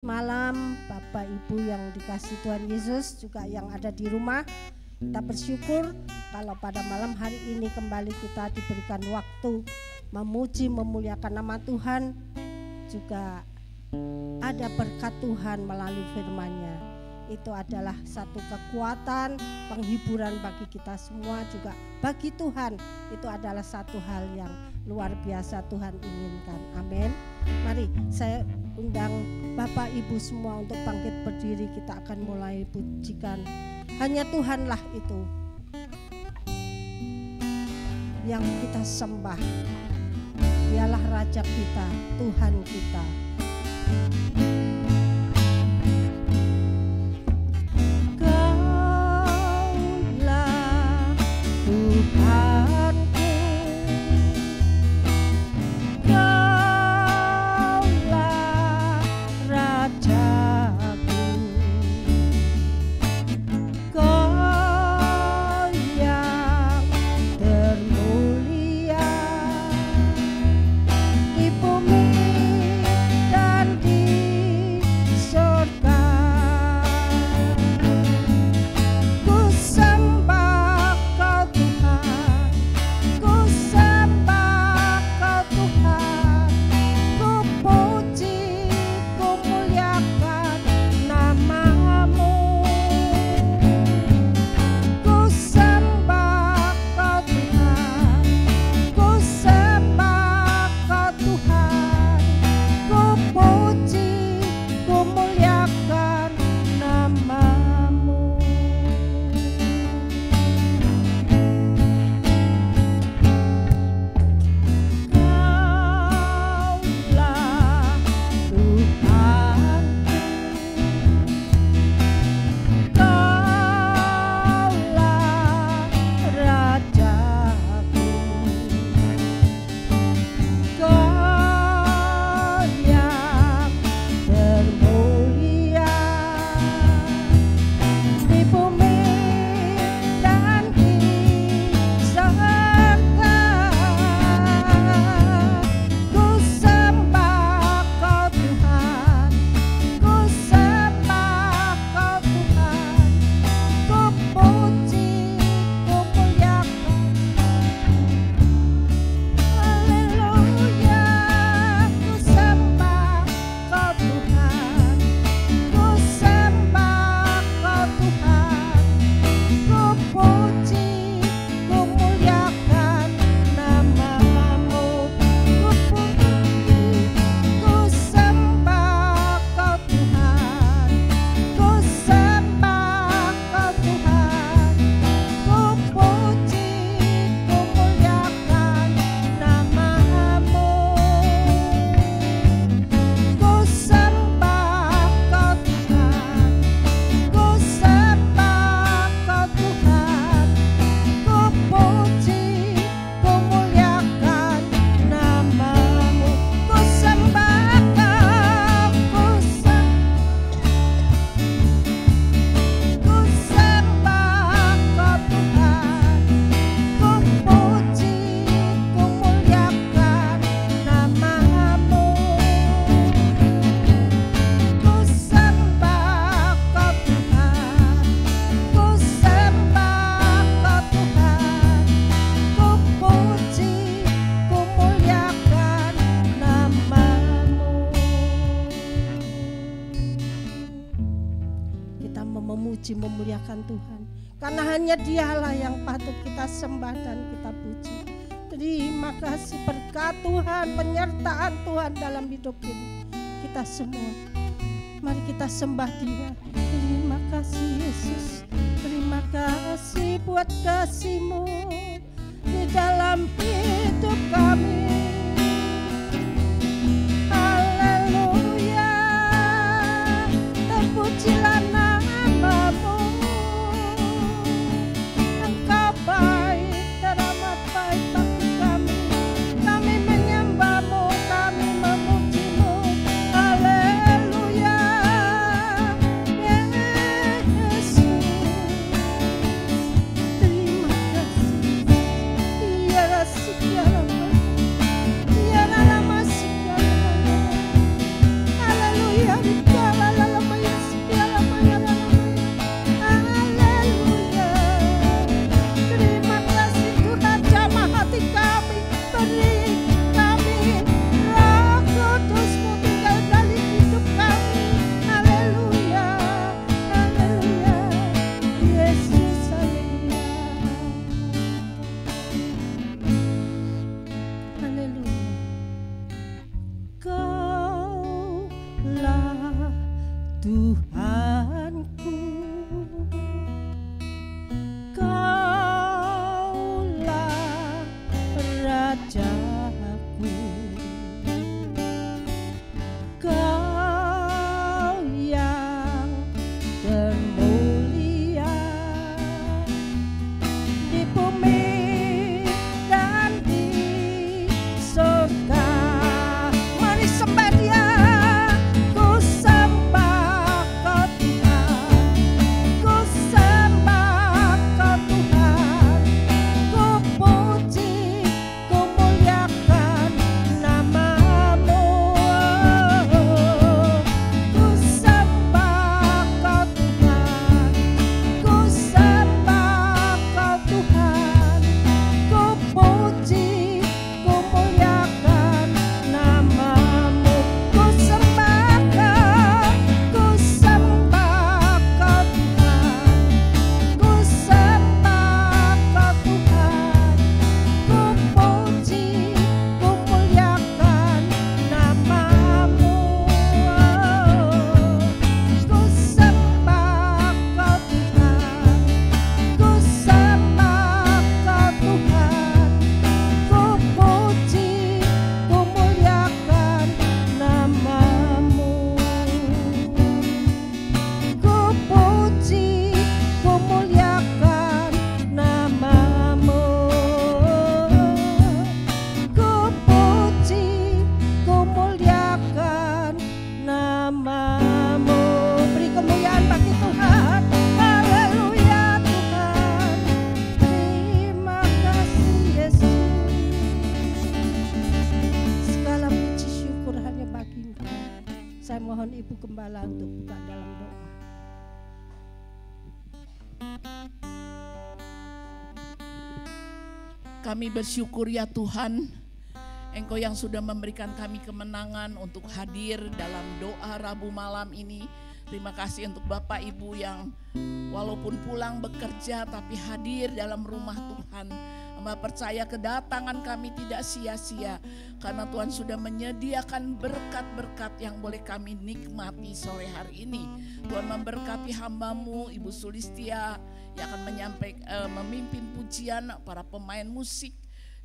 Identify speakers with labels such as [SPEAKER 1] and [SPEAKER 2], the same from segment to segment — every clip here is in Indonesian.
[SPEAKER 1] Malam Bapak Ibu yang dikasih Tuhan Yesus, juga yang ada di rumah, kita bersyukur kalau pada malam hari ini kembali kita diberikan waktu memuji memuliakan nama Tuhan. Juga ada berkat Tuhan melalui firman-Nya. Itu adalah satu kekuatan, penghiburan bagi kita semua, juga bagi Tuhan. Itu adalah satu hal yang luar biasa Tuhan inginkan. Amin. Mari saya undang Bapak Ibu semua untuk bangkit berdiri. Kita akan mulai pujikan. Hanya Tuhanlah itu yang kita sembah. Dialah Raja kita, Tuhan kita. Kaulah Tuhanku, Kaulah Rajaku, Kau yang termulia di bumi dan di surga. Ku sembah Kau Tuhan, ku sembah Kau Tuhan, ku puji, ku muliakan nama-Mu. Ku sembah Kau Tuhan, ku sembah Kau Tuhan, ku puji, ku muliakan nama-Mu. Kaulah Tuhanku, Kaulah Rajaku, Kau yang termulia di bumi dan di surga. Ku sembah Kau Tuhan, ku sembah Kau Tuhan, ku puji, ku muliakan. Haleluya, ku sembah Kau Tuhan, ku sembah Kau Tuhan, ku puji, ku muliakan nama-Mu. Ku puji, ku sembah Kau Tuhan, ku sembah Kau Tuhan, ku puji, ku muliakan nama-Mu. Ku sembah Kau Tuhan, ku sembah Kau Tuhan, ku puji, ku muliakan nama-Mu. Ku sembah Kau, ku sembah Kau Tuhan, ku puji, ku muliakan nama-Mu. Ku sembah Kau Tuhan, ku sembah Kau Tuhan, ku puji, ku muliakan nama-Mu. Kita memuji memuliakan Tuhan, karena hanya Dialah yang patut kita sembah dan kita puji. Terima kasih berkat Tuhan, penyertaan Tuhan dalam hidup kita semua. Mari kita sembah Dia. Terima kasih Yesus, terima kasih buat kasih-Mu di dalam hidup kami. Haleluya, terpujilah nama-Mu. Engkau baik, teramat baik bagi kami. Kami menyembah-Mu, kami memuji-Mu. Haleluya, Yesus. Terima kasih. Ya, Tuhanku, Kaulah Rajaku, Kau yang termulia di bumi dan di surga. Mari sembah Dia. Saya mohon Ibu Gembala untuk buka dalam doa.
[SPEAKER 2] Kami bersyukur ya Tuhan, Engkau yang sudah memberikan kami kemenangan untuk hadir dalam doa Rabu malam ini. Terima kasih untuk Bapak Ibu yang walaupun pulang bekerja tapi hadir dalam rumah Tuhan. Hamba percaya kedatangan kami tidak sia-sia karena Tuhan sudah menyediakan berkat-berkat yang boleh kami nikmati sore hari ini. Tuhan memberkati hamba-Mu Ibu Sulistia yang akan memimpin pujian, para pemain musik,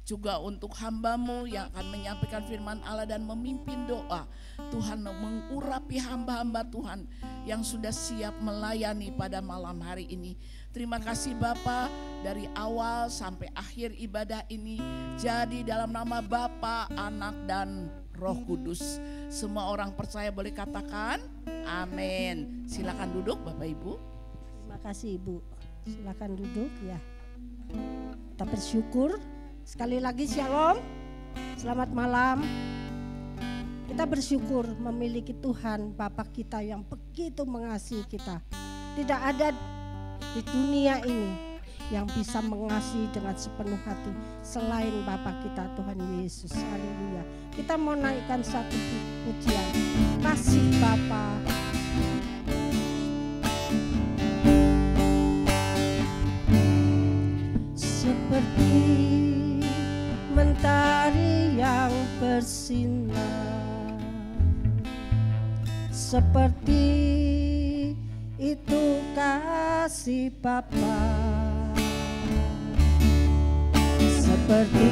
[SPEAKER 2] juga untuk hamba-Mu yang akan menyampaikan firman Allah dan memimpin doa. Tuhan mengurapi hamba-hamba Tuhan yang sudah siap melayani pada malam hari ini. Terima kasih Bapa, dari awal sampai akhir ibadah ini jadi dalam nama Bapa, Anak dan Roh Kudus. Semua orang percaya boleh katakan amin. Silakan duduk Bapak Ibu.
[SPEAKER 1] Terima kasih Ibu. Silakan duduk ya. Kita bersyukur. Sekali lagi shalom. Selamat malam. Kita bersyukur memiliki Tuhan Bapa kita yang begitu mengasihi kita. Tidak ada di dunia ini yang bisa mengasihi dengan sepenuh hati selain Bapa kita Tuhan Yesus. Haleluya. Kita mau naikkan satu pujian. Kasih Bapa. Seperti mentari yang bersinar, seperti itu kasih Bapa, seperti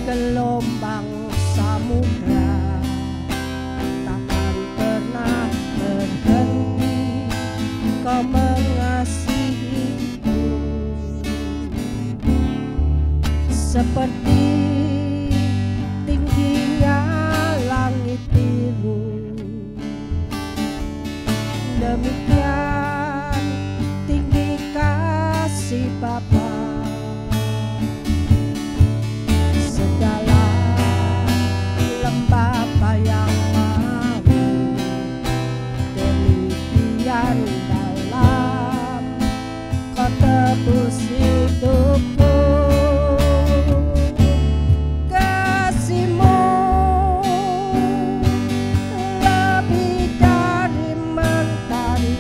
[SPEAKER 1] gelombang samudra takkan pernah berhenti Kau mengasihiku, seperti tingginya langit biru, demikian tinggi kasih Bapa. Segala lembah bayang mahu, demikian dalam Kau tebus hidupku. Kasih-Mu lebih dari mentari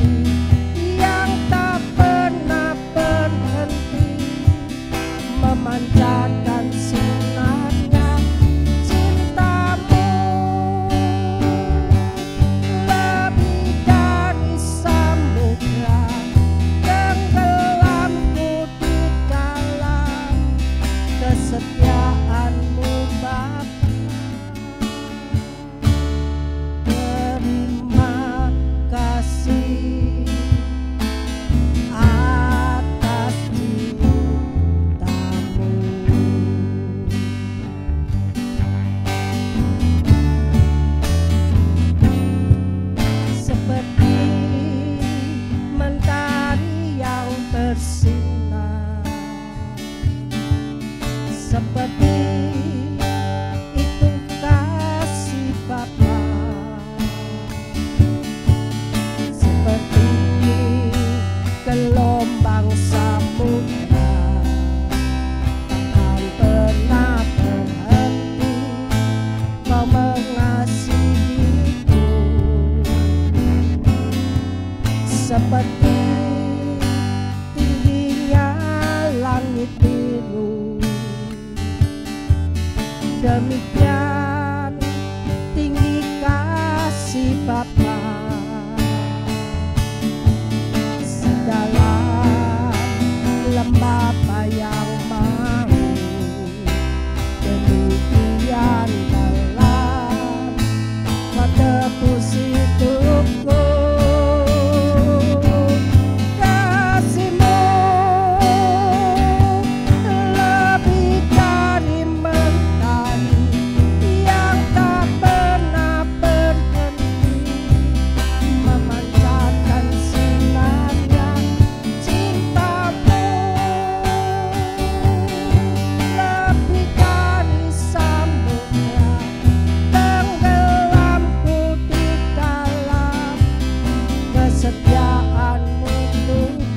[SPEAKER 1] seperti tingginya langit biru, demikian tinggi kasih Bapa. Sedalam lembah yang mau, demikian dalam Kau tebus hidupku. Kasih-Mu lebih dari mentari yang tak pernah berhenti, memancarkan sinarnya. Cinta-Mu lebih dari samudra, tenggelamku di dalam kesetiaan-Mu Tuhan.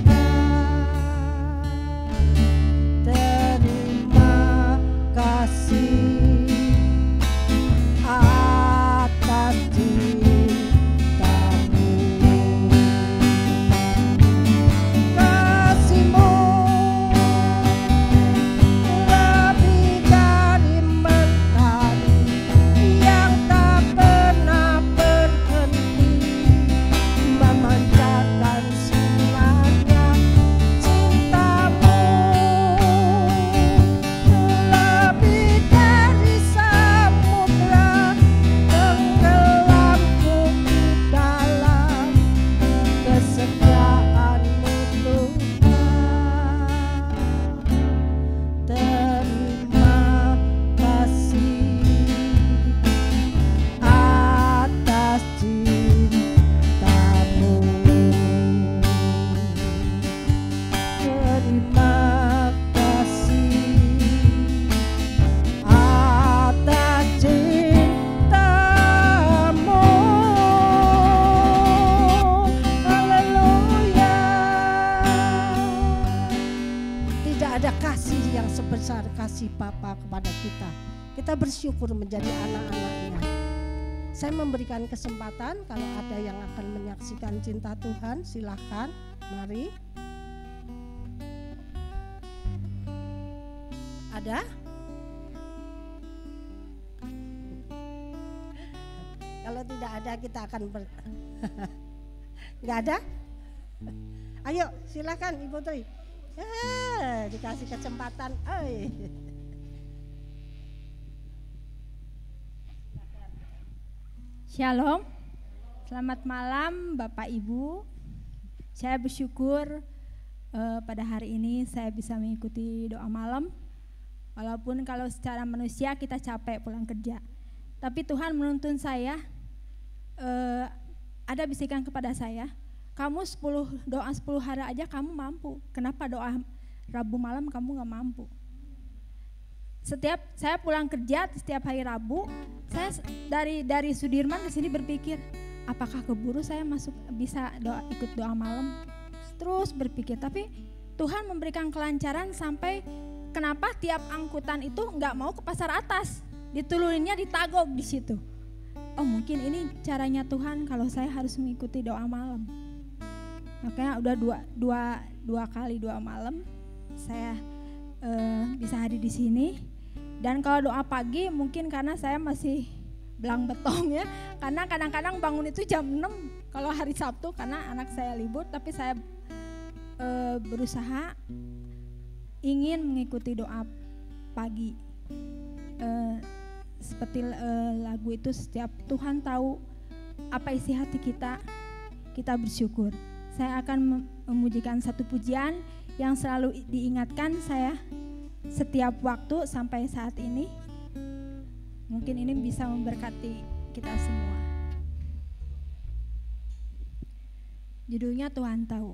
[SPEAKER 1] Terima kasih atas cinta-Mu. Kasih-Mu lebih dari mentari yang tak pernah berhenti, memancarkan sinarnya. Cinta-Mu lebih dari samudra, tenggelamku di dalam kesetiaan-Mu Tuhan. Terima kasih atas cinta-Mu. Terima kasih atas cinta-Mu. Haleluya. Tidak ada kasih yang sebesar kasih Bapa kepada kita. Kita bersyukur menjadi anak-anak-Nya. Saya memberikan kesempatan kalau ada yang akan menyaksikan cinta Tuhan, silahkan, mari. Ada? Kalau tidak ada kita akan nggak ada? Ayo silakan Ibu Tri. Dikasih kesempatan.
[SPEAKER 3] Shalom, selamat malam Bapak Ibu. Saya bersyukur pada hari ini saya bisa mengikuti doa malam. Walaupun kalau secara manusia kita capek pulang kerja, tapi Tuhan menuntun saya, ada bisikan kepada saya, kamu doa 10 hari aja kamu mampu, kenapa doa Rabu malam kamu gak mampu? Setiap saya pulang kerja setiap hari Rabu, saya dari Sudirman ke sini berpikir, apakah keburu saya bisa ikut doa malam? Terus berpikir, tapi Tuhan memberikan kelancaran sampai kenapa tiap angkutan itu nggak mau ke pasar atas, ditulurinnya di Tagog di situ. Oh mungkin ini caranya Tuhan kalau saya harus mengikuti doa malam. Makanya udah dua kali doa malam saya bisa hadir di sini. Dan kalau doa pagi mungkin karena saya masih belang betong ya, karena kadang-kadang bangun itu jam 6 kalau hari Sabtu karena anak saya libur, tapi saya berusaha ingin mengikuti doa pagi. Seperti lagu itu, setiap Tuhan tahu apa isi hati kita, kita bersyukur. Saya akan memujikan satu pujian yang selalu diingatkan saya setiap waktu sampai saat ini. Mungkin ini bisa memberkati kita semua. Judulnya Tuhan Tahu.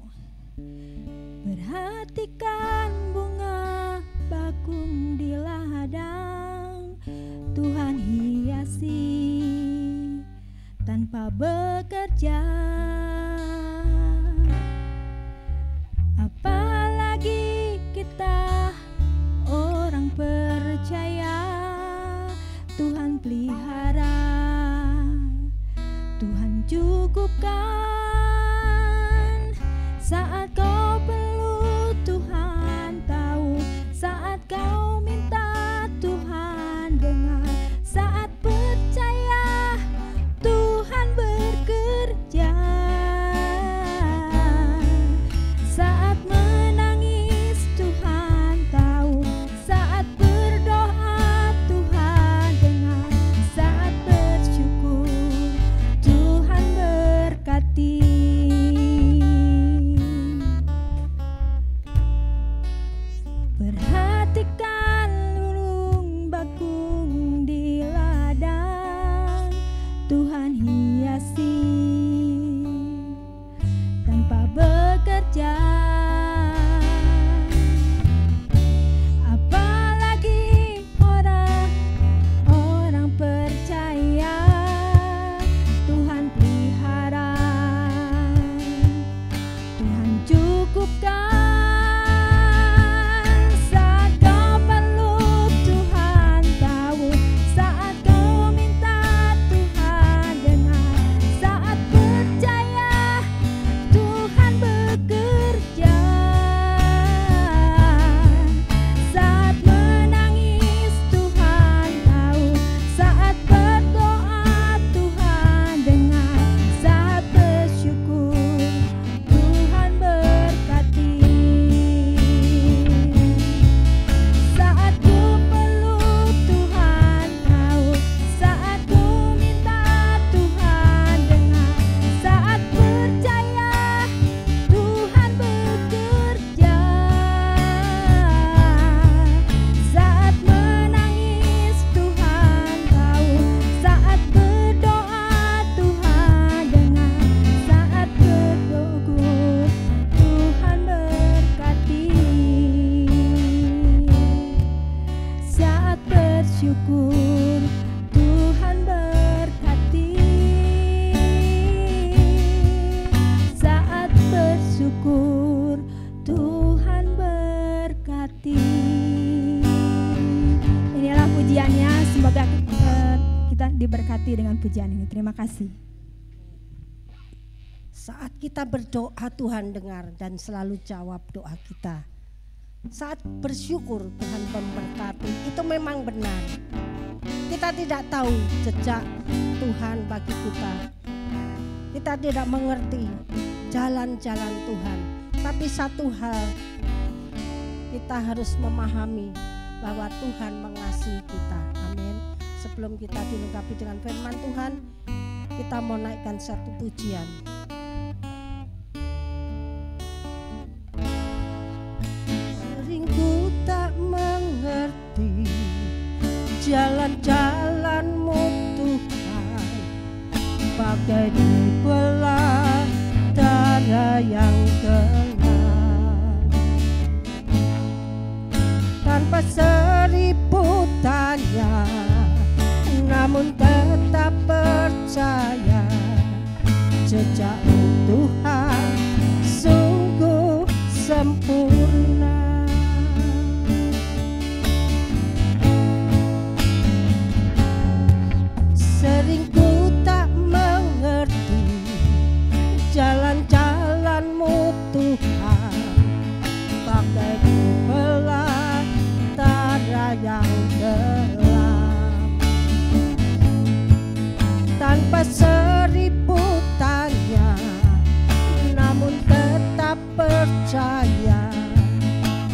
[SPEAKER 3] Perhatikan bunga bakung di ladang, Tuhan hiasi tanpa bekerja. Apalagi kita orang percaya, Tuhan pelihara, Tuhan cukupkan. Saat kau perlu Tuhan tahu, saat kau minta Tuhan dengar, saat percaya Tuhan bekerja, saat menangis Tuhan tahu, saat berdoa Tuhan dengar, saat bersyukur Tuhan berkati. Perhatikan burung bakung di ladang, Tuhan hiasi tanpa bekerja. Apalagi orang-orang percaya Tuhan pelihara, Tuhan cukupkan. Saat kau perlu Tuhan tahu, saat kau minta Tuhan dengar, saat percaya Tuhan bekerja, saat menangis Tuhan tahu, saat berdoa Tuhan dengar, saat bersyukur Tuhan berkati. Saat ku perlu Tuhan tahu, saat ku minta Tuhan dengar, saat percaya Tuhan bekerja, saat menangis Tuhan tahu, saat berdoa Tuhan dengar, saat bersyukur Tuhan berkati. Saat bersyukur Tuhan berkati. Saat bersyukur Tuhan berkati. Inilah pujiannya, semoga kita diberkati dengan pujian ini. Terima kasih.
[SPEAKER 1] Saat kita berdoa Tuhan dengar dan selalu jawab doa kita. Saat bersyukur Tuhan memberkati, itu memang benar. Kita tidak tahu jejak Tuhan bagi kita. Kita tidak mengerti jalan-jalan Tuhan. Tapi satu hal, kita harus memahami bahwa Tuhan mengasihi kita. Amin. Sebelum kita dilengkapi dengan firman Tuhan, kita mau naikkan satu pujian. Sering ku tak mengerti jalan-jalan-Mu Tuhan, bagai dibelah darah yang gelap. Tanpa seribu tanya, namun tetap percaya, jejak-Mu Tuhan sungguh sempurna. Sering ku tak mengerti jalan-jalan-Mu Tuhan, bagai dibelah darah yang gelap. Tanpa seribu tanya, namun tetap percaya,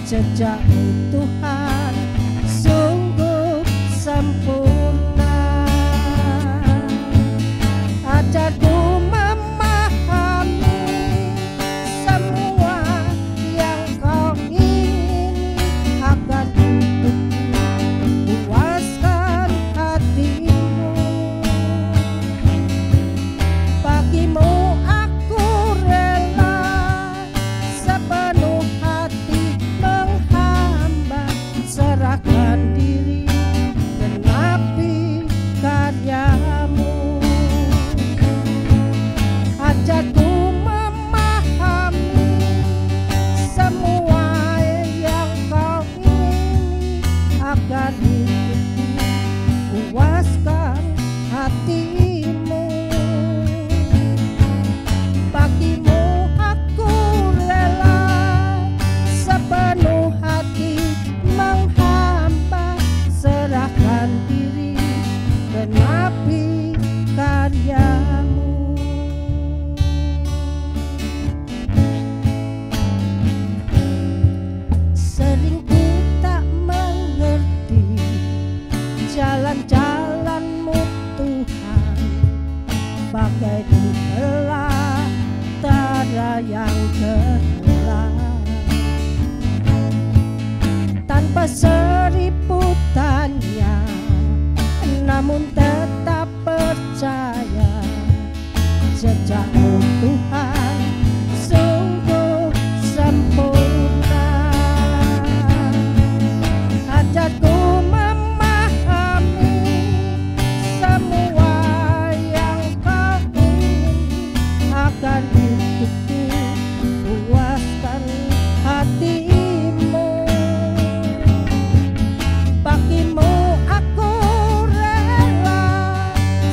[SPEAKER 1] jejak-Mu Tuhan sungguh sempurna. Ajarku memahami semua yang Kau ingini, agar untuk puaskan hatimu. Bagimu aku rela sepenuh hati menghamba, Jejakmu Tuhan sungguh sempurna. Ajarku memahami semua yang Kau ingin, agar hidupku puaskan hatimu. Bagimu aku rela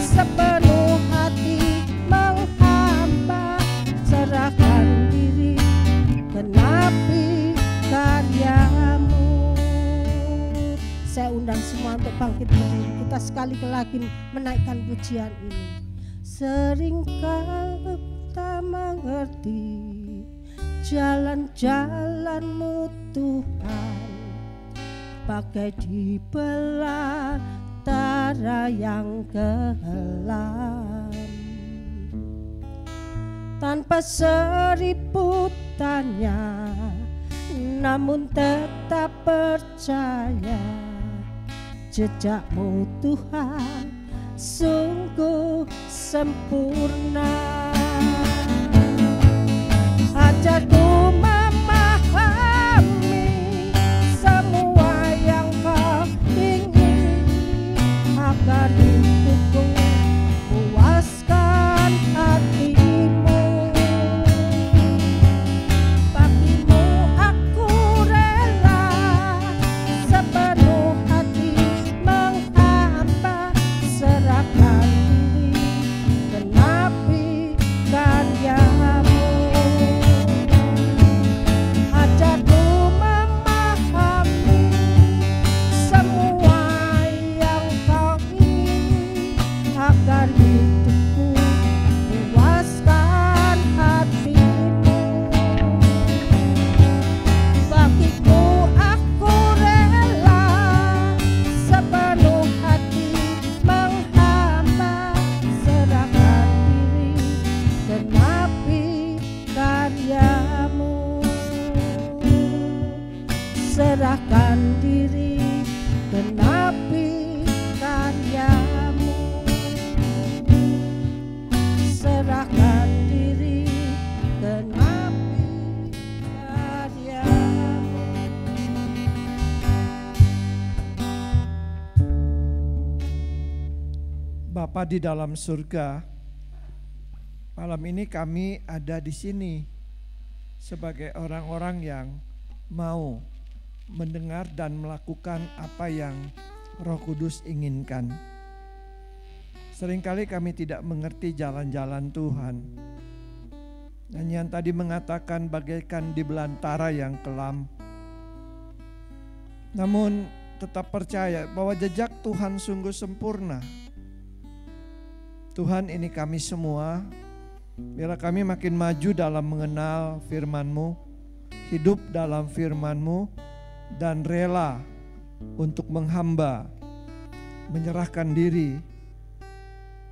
[SPEAKER 1] sepenuh hati menghamba, serahkan diri genapi karyamu. Saya undang semua untuk bangkit berdiri. Kita sekali lagi menaikkan pujian ini. Seringkali tak mengerti jalan-jalan-Mu Tuhan, bagai di belantara yang kelam. Tanpa seribu tanya, namun tetap percaya, jejakmu Tuhan sungguh sempurna. Ajarku memahami semua yang Kau ingin, agar hidupku puaskan hatimu. Bagimu aku rela sepenuh hati menghamba, serahkan diri genapi karyamu. Ajarku memahami semua yang Kau ingin, agar hidupku puaskan hatimu. Bagimu aku rela sepenuh hati menghamba, serahkan diri genapi karyamu. Serahkan diri genapi karyamu. Serahkan diri genapi karyamu.
[SPEAKER 4] Bapa di dalam surga, malam ini kami ada di sini sebagai orang-orang yang mau mendengar dan melakukan apa yang Roh Kudus inginkan. Seringkali kami tidak mengerti jalan-jalan Tuhan. Nyanyian tadi mengatakan bagaikan di belantara yang kelam. Namun tetap percaya bahwa jejak Tuhan sungguh sempurna. Tuhan, ini kami semua, biarlah kami makin maju dalam mengenal firman-Mu, hidup dalam firman-Mu, dan rela untuk menghamba, menyerahkan diri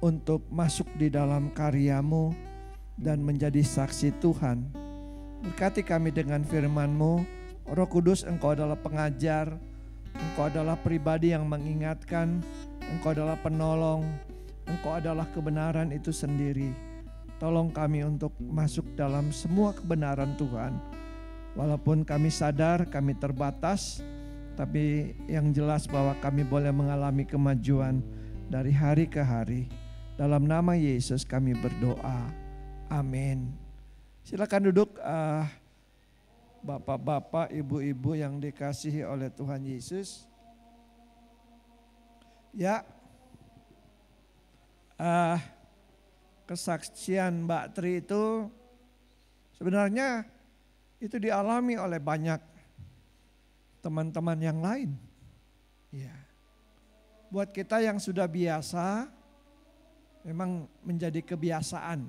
[SPEAKER 4] untuk masuk di dalam karya-Mu dan menjadi saksi Tuhan. Berkati kami dengan firman-Mu. Roh Kudus, Engkau adalah pengajar, Engkau adalah pribadi yang mengingatkan, Engkau adalah penolong, Engkau adalah kebenaran itu sendiri. Tolong kami untuk masuk dalam semua kebenaran Tuhan. Walaupun kami sadar kami terbatas, tapi yang jelas bahwa kami boleh mengalami kemajuan dari hari ke hari. Dalam nama Yesus kami berdoa. Amin. Silakan duduk bapak-bapak, ibu-ibu yang dikasihi oleh Tuhan Yesus. Ya, kesaksian Mbak Tri itu sebenarnya itu dialami oleh banyak teman-teman yang lain. Ya. Buat kita yang sudah biasa, memang menjadi kebiasaan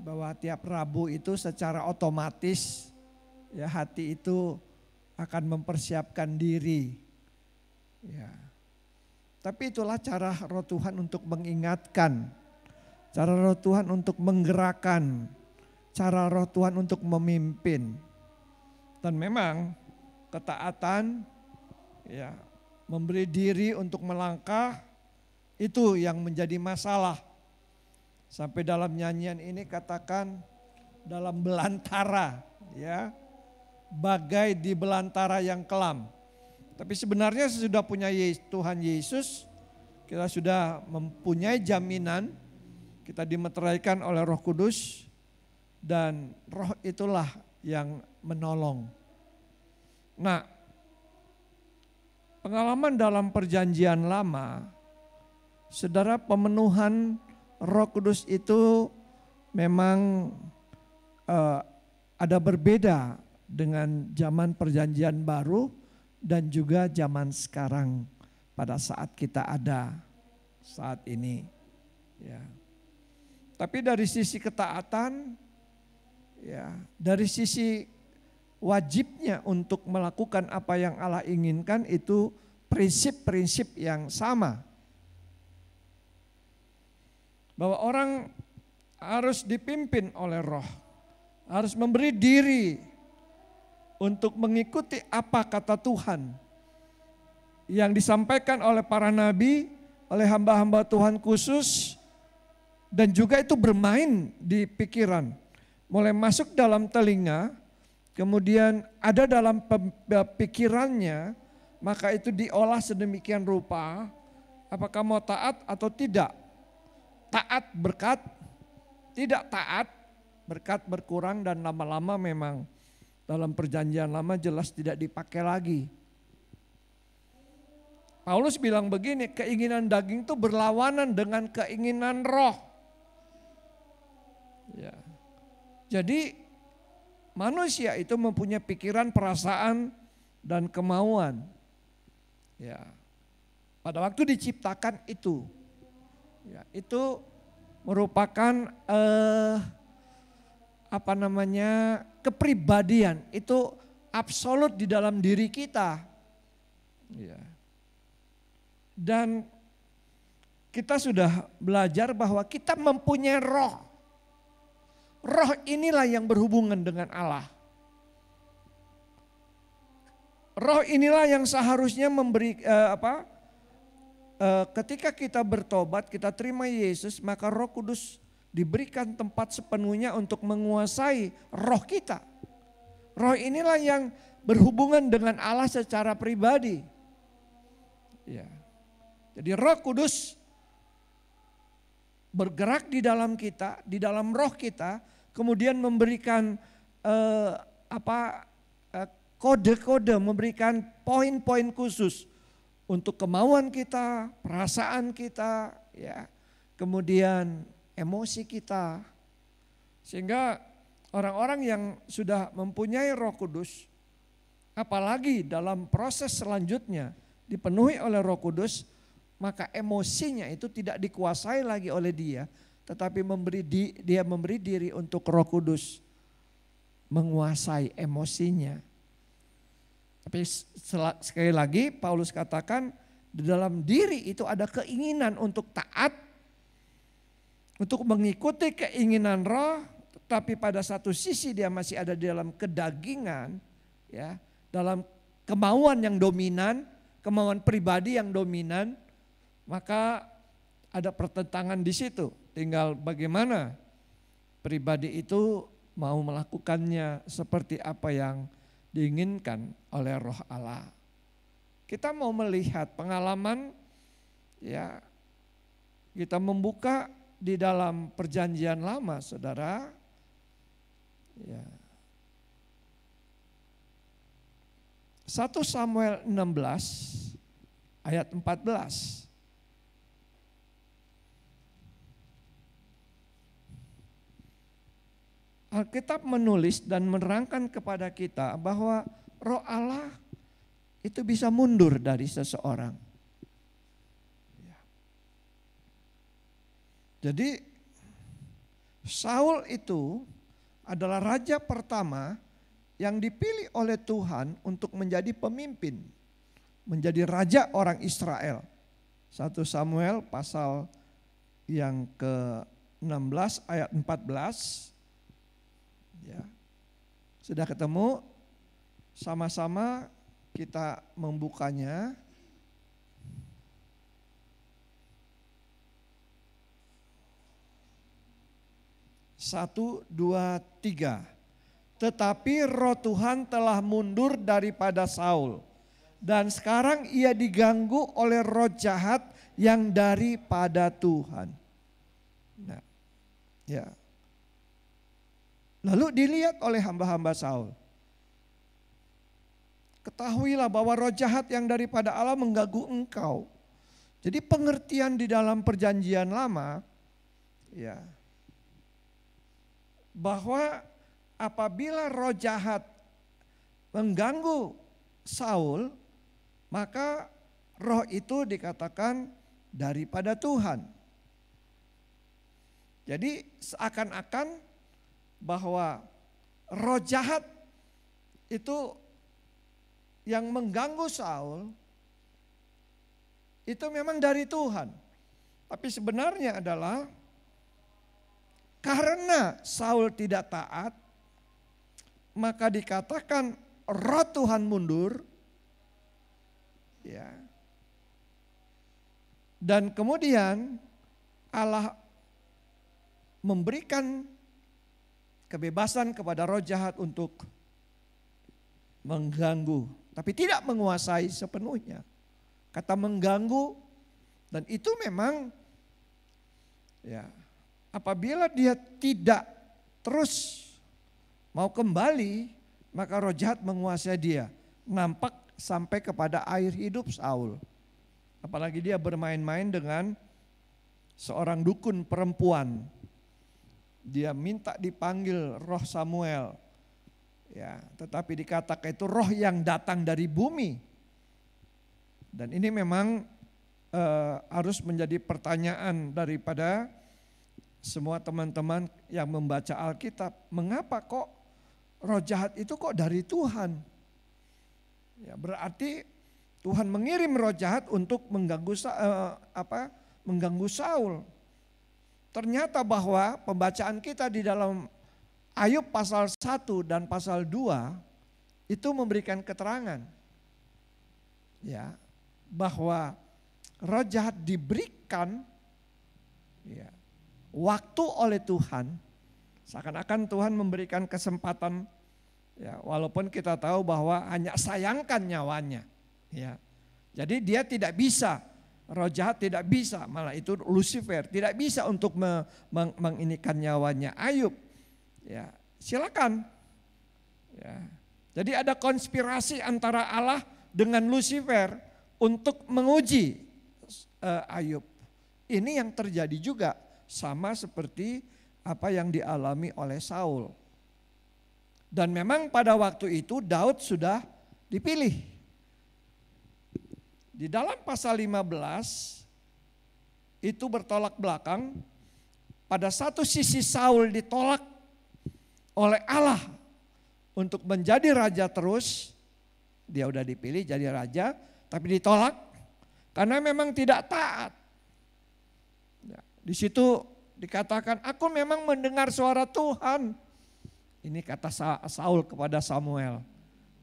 [SPEAKER 4] bahwa tiap Rabu itu secara otomatis ya hati itu akan mempersiapkan diri. Ya. Tapi itulah cara Roh Tuhan untuk mengingatkan, cara Roh Tuhan untuk menggerakkan, cara Roh Tuhan untuk memimpin. Dan memang ketaatan, ya, memberi diri untuk melangkah, itu yang menjadi masalah. Sampai dalam nyanyian ini katakan dalam belantara, ya, bagai di belantara yang kelam. Tapi sebenarnya sesudah punya Tuhan Yesus, kita sudah mempunyai jaminan, kita dimeteraikan oleh Roh Kudus, dan Roh itulah yang menolong. Nah, pengalaman dalam perjanjian lama, saudara, pemenuhan Roh Kudus itu memang ada berbeda dengan zaman perjanjian baru dan juga zaman sekarang pada saat kita ada saat ini. Ya. Tapi dari sisi ketaatan, ya, dari sisi wajibnya untuk melakukan apa yang Allah inginkan itu prinsip-prinsip yang sama. Bahwa orang harus dipimpin oleh Roh, harus memberi diri untuk mengikuti apa kata Tuhan yang disampaikan oleh para nabi, oleh hamba-hamba Tuhan khusus, dan juga itu bermain di pikiran. Mulai masuk dalam telinga, kemudian ada dalam pikirannya, maka itu diolah sedemikian rupa, apakah mau taat atau tidak. Taat berkat, tidak taat berkat berkurang, dan lama-lama memang dalam perjanjian lama jelas tidak dipakai lagi. Paulus bilang begini, keinginan daging itu berlawanan dengan keinginan roh. Ya. Jadi manusia itu mempunyai pikiran, perasaan, dan kemauan. Ya. Pada waktu diciptakan itu, ya, itu merupakan kepribadian, itu absolut di dalam diri kita. Ya. Dan kita sudah belajar bahwa kita mempunyai roh. Roh inilah yang berhubungan dengan Allah. Roh inilah yang seharusnya memberi ketika kita bertobat, kita terima Yesus, maka Roh Kudus diberikan tempat sepenuhnya untuk menguasai roh kita. Roh inilah yang berhubungan dengan Allah secara pribadi. Ya. Jadi Roh Kudus bergerak di dalam kita, di dalam roh kita, kemudian memberikan kode-kode, memberikan poin-poin khusus untuk kemauan kita, perasaan kita, ya, kemudian emosi kita. Sehingga orang-orang yang sudah mempunyai Roh Kudus, apalagi dalam proses selanjutnya dipenuhi oleh Roh Kudus, maka emosinya itu tidak dikuasai lagi oleh dia, tetapi dia memberi diri untuk Roh Kudus menguasai emosinya. Tapi sekali lagi Paulus katakan di dalam diri itu ada keinginan untuk taat, untuk mengikuti keinginan roh, tetapi pada satu sisi dia masih ada di dalam kedagingan, ya, dalam kemauan yang dominan, kemauan pribadi yang dominan, maka ada pertentangan di situ. Tinggal bagaimana pribadi itu mau melakukannya seperti apa yang diinginkan oleh Roh Allah. Kita mau melihat pengalaman, ya, kita membuka di dalam perjanjian lama, saudara. Ya. 1 Samuel 16 ayat 14. Alkitab menulis dan menerangkan kepada kita bahwa Roh Allah itu bisa mundur dari seseorang. Jadi Saul itu adalah raja pertama yang dipilih oleh Tuhan untuk menjadi pemimpin, menjadi raja orang Israel. 1 Samuel pasal yang ke-16 ayat 14. Ya. Sudah ketemu? Sama-sama kita membukanya. 1, 2, 3. Tetapi roh Tuhan telah mundur daripada Saul. Dan sekarang ia diganggu oleh roh jahat yang daripada Tuhan. Nah, ya. Lalu dilihat oleh hamba-hamba Saul. Ketahuilah bahwa roh jahat yang daripada Allah mengganggu engkau. Jadi pengertian di dalam perjanjian lama, ya, bahwa apabila roh jahat mengganggu Saul, maka roh itu dikatakan daripada Tuhan. Jadi seakan-akan bahwa roh jahat itu yang mengganggu Saul itu memang dari Tuhan. Tapi sebenarnya adalah karena Saul tidak taat, maka dikatakan roh Tuhan mundur. Ya. Dan kemudian Allah memberikan kebebasan kepada roh jahat untuk mengganggu, tapi tidak menguasai sepenuhnya. Kata mengganggu, dan itu memang ya, apabila dia tidak terus mau kembali, maka roh jahat menguasai dia. Nampak sampai kepada air hidup Saul. Apalagi dia bermain-main dengan seorang dukun perempuan. Dia minta dipanggil roh Samuel. Ya, tetapi dikatakan itu roh yang datang dari bumi. Dan ini memang harus menjadi pertanyaan daripada semua teman-teman yang membaca Alkitab. Mengapa kok roh jahat itu kok dari Tuhan? Ya, berarti Tuhan mengirim roh jahat untuk mengganggu Saul. Ternyata bahwa pembacaan kita di dalam Ayub pasal 1 dan pasal 2 itu memberikan keterangan, ya, bahwa roh jahat diberikan, ya, waktu oleh Tuhan. Seakan-akan Tuhan memberikan kesempatan, ya, walaupun kita tahu bahwa hanya sayangkan nyawanya, ya. Jadi dia tidak bisa, roh jahat tidak bisa, malah itu Lucifer tidak bisa untuk menginikan nyawanya Ayub. Ya, silakan. Ya. Jadi ada konspirasi antara Allah dengan Lucifer untuk menguji Ayub. Ini yang terjadi juga sama seperti apa yang dialami oleh Saul. Dan memang pada waktu itu Daud sudah dipilih. Di dalam pasal 15 itu bertolak belakang. Pada satu sisi Saul ditolak oleh Allah untuk menjadi raja terus. Dia udah dipilih jadi raja tapi ditolak karena memang tidak taat. Ya, di situ dikatakan aku memang mendengar suara Tuhan. Ini kata Saul kepada Samuel.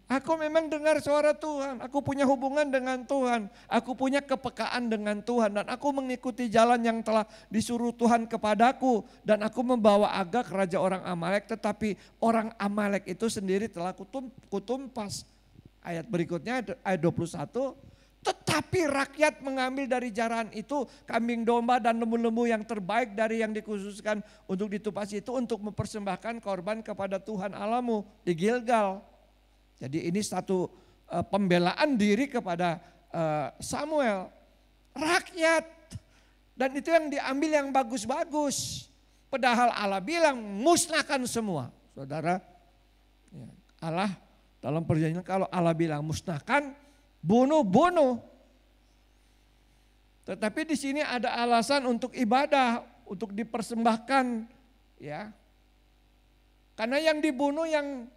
[SPEAKER 4] Aku memang dengar suara Tuhan, aku punya hubungan dengan Tuhan, aku punya kepekaan dengan Tuhan dan aku mengikuti jalan yang telah disuruh Tuhan kepadaku dan aku membawa Agag raja orang Amalek, tetapi orang Amalek itu sendiri telah kutumpas. Ayat berikutnya ayat 21, tetapi rakyat mengambil dari jarahan itu kambing domba dan lembu-lembu yang terbaik dari yang dikhususkan untuk ditumpas itu untuk mempersembahkan korban kepada Tuhan Allahmu di Gilgal. Jadi ini satu pembelaan diri kepada Samuel, rakyat, dan itu yang diambil yang bagus-bagus. Padahal Allah bilang musnahkan semua, saudara. Ya, Allah dalam perjanjian kalau Allah bilang musnahkan, bunuh. Tetapi di sini ada alasan untuk ibadah, untuk dipersembahkan, ya. Karena yang dibunuh yang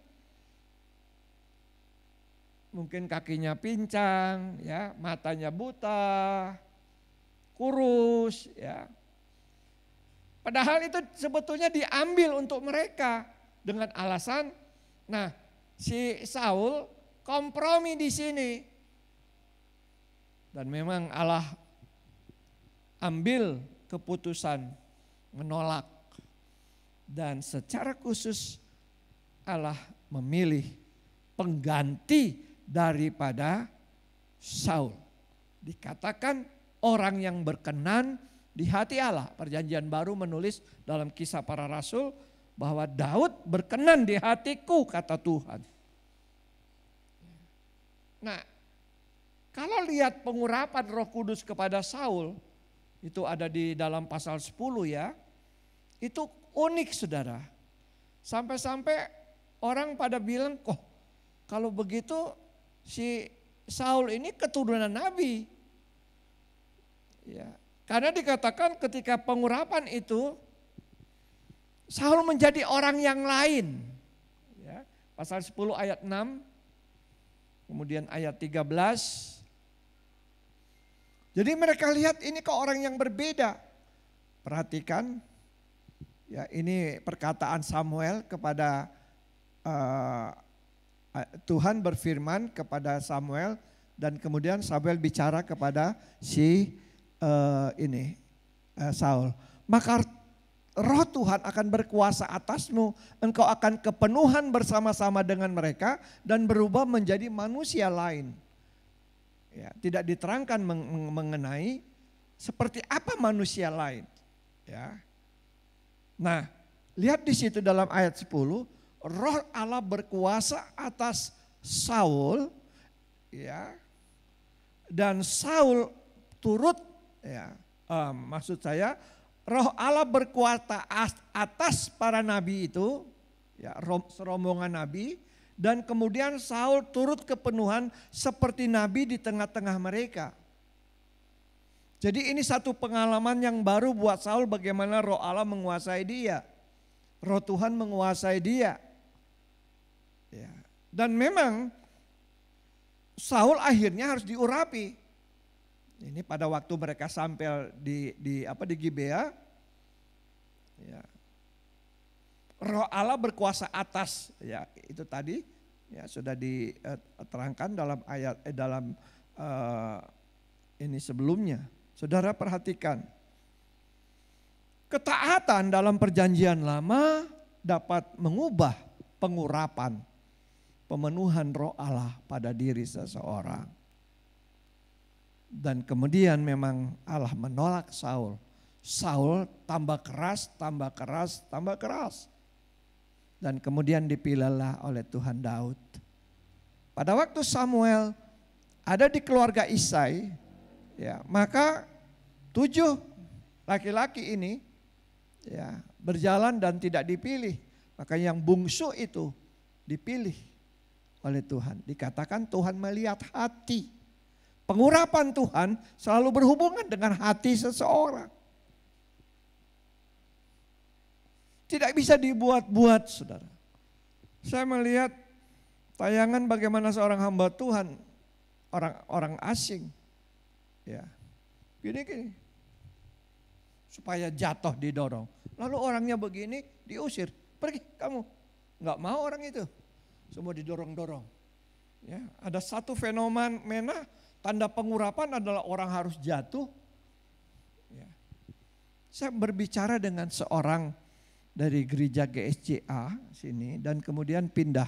[SPEAKER 4] mungkin kakinya pincang, ya, matanya buta, kurus, ya. Padahal itu sebetulnya diambil untuk mereka dengan alasan, nah si Saul kompromi di sini. Dan memang Allah ambil keputusan menolak. Dan secara khusus Allah memilih pengganti daripada Saul. Dikatakan orang yang berkenan di hati Allah. Perjanjian Baru menulis dalam Kisah Para Rasul bahwa Daud berkenan di hatiku, kata Tuhan. Nah, kalau lihat pengurapan Roh Kudus kepada Saul, itu ada di dalam pasal 10 ya. Itu unik saudara. Sampai-sampai orang pada bilang, kok kalau begitu si Saul ini keturunan nabi. Ya, karena dikatakan ketika pengurapan itu Saul menjadi orang yang lain. Ya, pasal 10 ayat 6, kemudian ayat 13. Jadi mereka lihat ini kok orang yang berbeda. Perhatikan, ya ini perkataan Samuel kepada Tuhan berfirman kepada Samuel dan kemudian Samuel bicara kepada si Saul. Maka Roh Tuhan akan berkuasa atasmu, engkau akan kepenuhan bersama-sama dengan mereka dan berubah menjadi manusia lain. Ya, tidak diterangkan mengenai seperti apa manusia lain. Ya. Nah, lihat di situ dalam ayat 10, Roh Allah berkuasa atas Saul, ya, dan Saul turut, ya, maksud saya Roh Allah berkuasa atas para nabi itu, ya, serombongan nabi, dan kemudian Saul turut kepenuhan seperti nabi di tengah-tengah mereka. Jadi ini satu pengalaman yang baru buat Saul bagaimana Roh Allah menguasai dia. Roh Tuhan menguasai dia. Ya. Dan memang Saul akhirnya harus diurapi. Ini pada waktu mereka sampai di Gibea. Ya. Roh Allah berkuasa atas, ya itu tadi ya sudah diterangkan dalam ayat ini sebelumnya. Saudara perhatikan, ketaatan dalam perjanjian lama dapat mengubah pengurapan, pemenuhan Roh Allah pada diri seseorang. Dan kemudian memang Allah menolak Saul. Saul tambah keras, tambah keras, tambah keras. Dan kemudian dipilihlah oleh Tuhan Daud. Pada waktu Samuel ada di keluarga Isai, ya, maka 7 laki-laki ini ya berjalan dan tidak dipilih. Maka yang bungsu itu dipilih oleh Tuhan. Dikatakan Tuhan melihat hati. Pengurapan Tuhan selalu berhubungan dengan hati seseorang. Tidak bisa dibuat-buat, saudara. Saya melihat tayangan bagaimana seorang hamba Tuhan, orang asing, ya, gini, supaya jatuh didorong. Lalu orangnya begini diusir, pergi kamu, nggak mau orang itu, semua didorong-dorong. Ya, ada satu fenomena tanda pengurapan adalah orang harus jatuh. Ya. Saya berbicara dengan seorang dari gereja GSCA sini dan kemudian pindah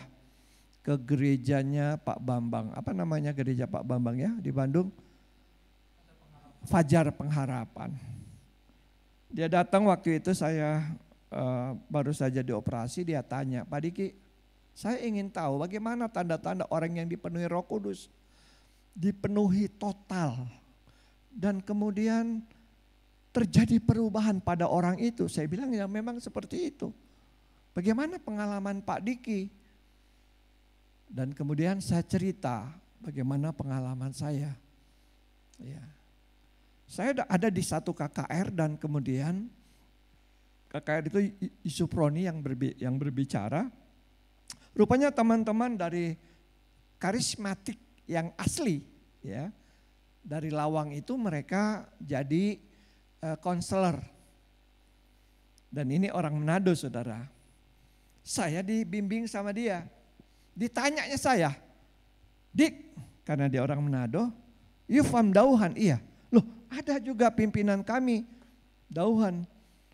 [SPEAKER 4] ke gerejanya Pak Bambang. Apa namanya gereja Pak Bambang ya di Bandung? Fajar Pengharapan. Dia datang waktu itu saya baru saja dioperasi, dia tanya, Pak Diki, saya ingin tahu bagaimana tanda-tanda orang yang dipenuhi Roh Kudus. Dipenuhi total dan kemudian terjadi perubahan pada orang itu. Saya bilang ya memang seperti itu. Bagaimana pengalaman Pak Diki? Dan kemudian saya cerita bagaimana pengalaman saya. Ya. Saya ada di satu KKR dan kemudian KKR itu Isuproni yang berbicara. Rupanya teman-teman dari karismatik yang asli ya dari Lawang itu mereka jadi konselor. Dan ini orang Manado saudara. Saya dibimbing sama dia. Ditanyanya saya, Dik, karena dia orang Manado, you from Dauhan? Iya. Loh ada juga pimpinan kami Dauhan.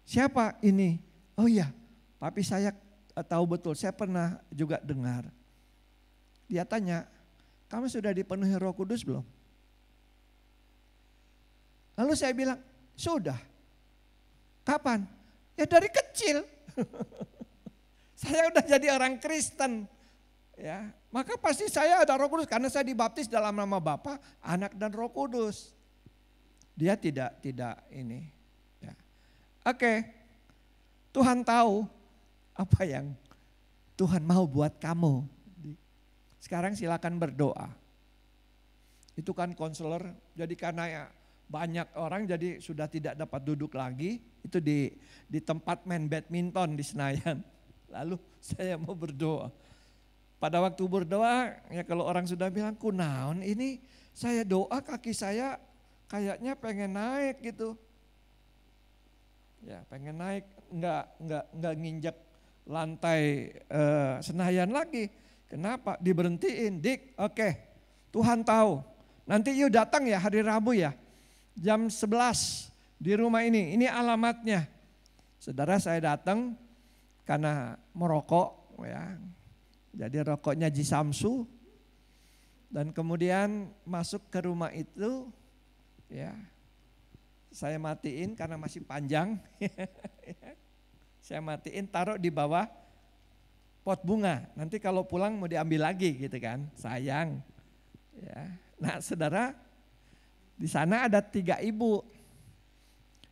[SPEAKER 4] Siapa ini? Oh iya, Tapi saya tahu betul, saya pernah juga dengar. Dia tanya, kamu sudah dipenuhi Roh Kudus belum? Lalu saya bilang, sudah. Kapan? Ya dari kecil. Saya udah jadi orang Kristen. Ya, maka pasti saya ada Roh Kudus karena saya dibaptis dalam nama Bapa, Anak dan Roh Kudus. Dia tidak ini. Ya. Oke, Tuhan tahu apa yang Tuhan mau buat kamu. Sekarang silakan berdoa. Itu kan konselor, jadi karena ya banyak orang jadi sudah tidak dapat duduk lagi. Itu di tempat main badminton di Senayan. Lalu saya mau berdoa. Pada waktu berdoa, ya kalau orang sudah bilang kunaon ini, saya doa kaki saya kayaknya pengen naik gitu. Ya pengen naik, enggak nginjak lantai Senayan lagi. Kenapa? Diberhentiin, Dik, oke, Tuhan tahu. Nanti yuk datang ya hari Rabu ya, jam 11 di rumah ini alamatnya. Saudara, saya datang karena merokok ya. Jadi rokoknya Ji Samsu. Dan kemudian masuk ke rumah itu ya. Saya matiin karena masih panjang. Saya matiin, taruh di bawah pot bunga. Nanti kalau pulang mau diambil lagi gitu kan. Sayang. Ya. Nah, saudara, di sana ada 3 ibu.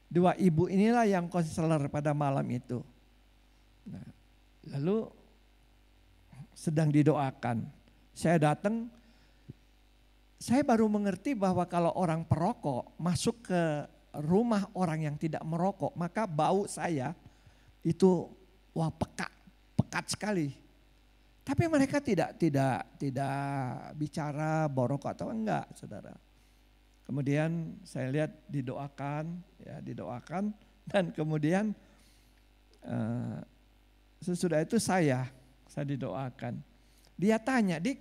[SPEAKER 4] 2 ibu inilah yang konselor pada malam itu. Nah, lalu sedang didoakan. Saya datang, saya baru mengerti bahwa kalau orang perokok masuk ke rumah orang yang tidak merokok, maka bau saya itu wah pekat sekali. Tapi mereka tidak bicara borokok atau enggak, saudara. Kemudian saya lihat didoakan dan kemudian sesudah itu saya didoakan. Dia tanya, Dik,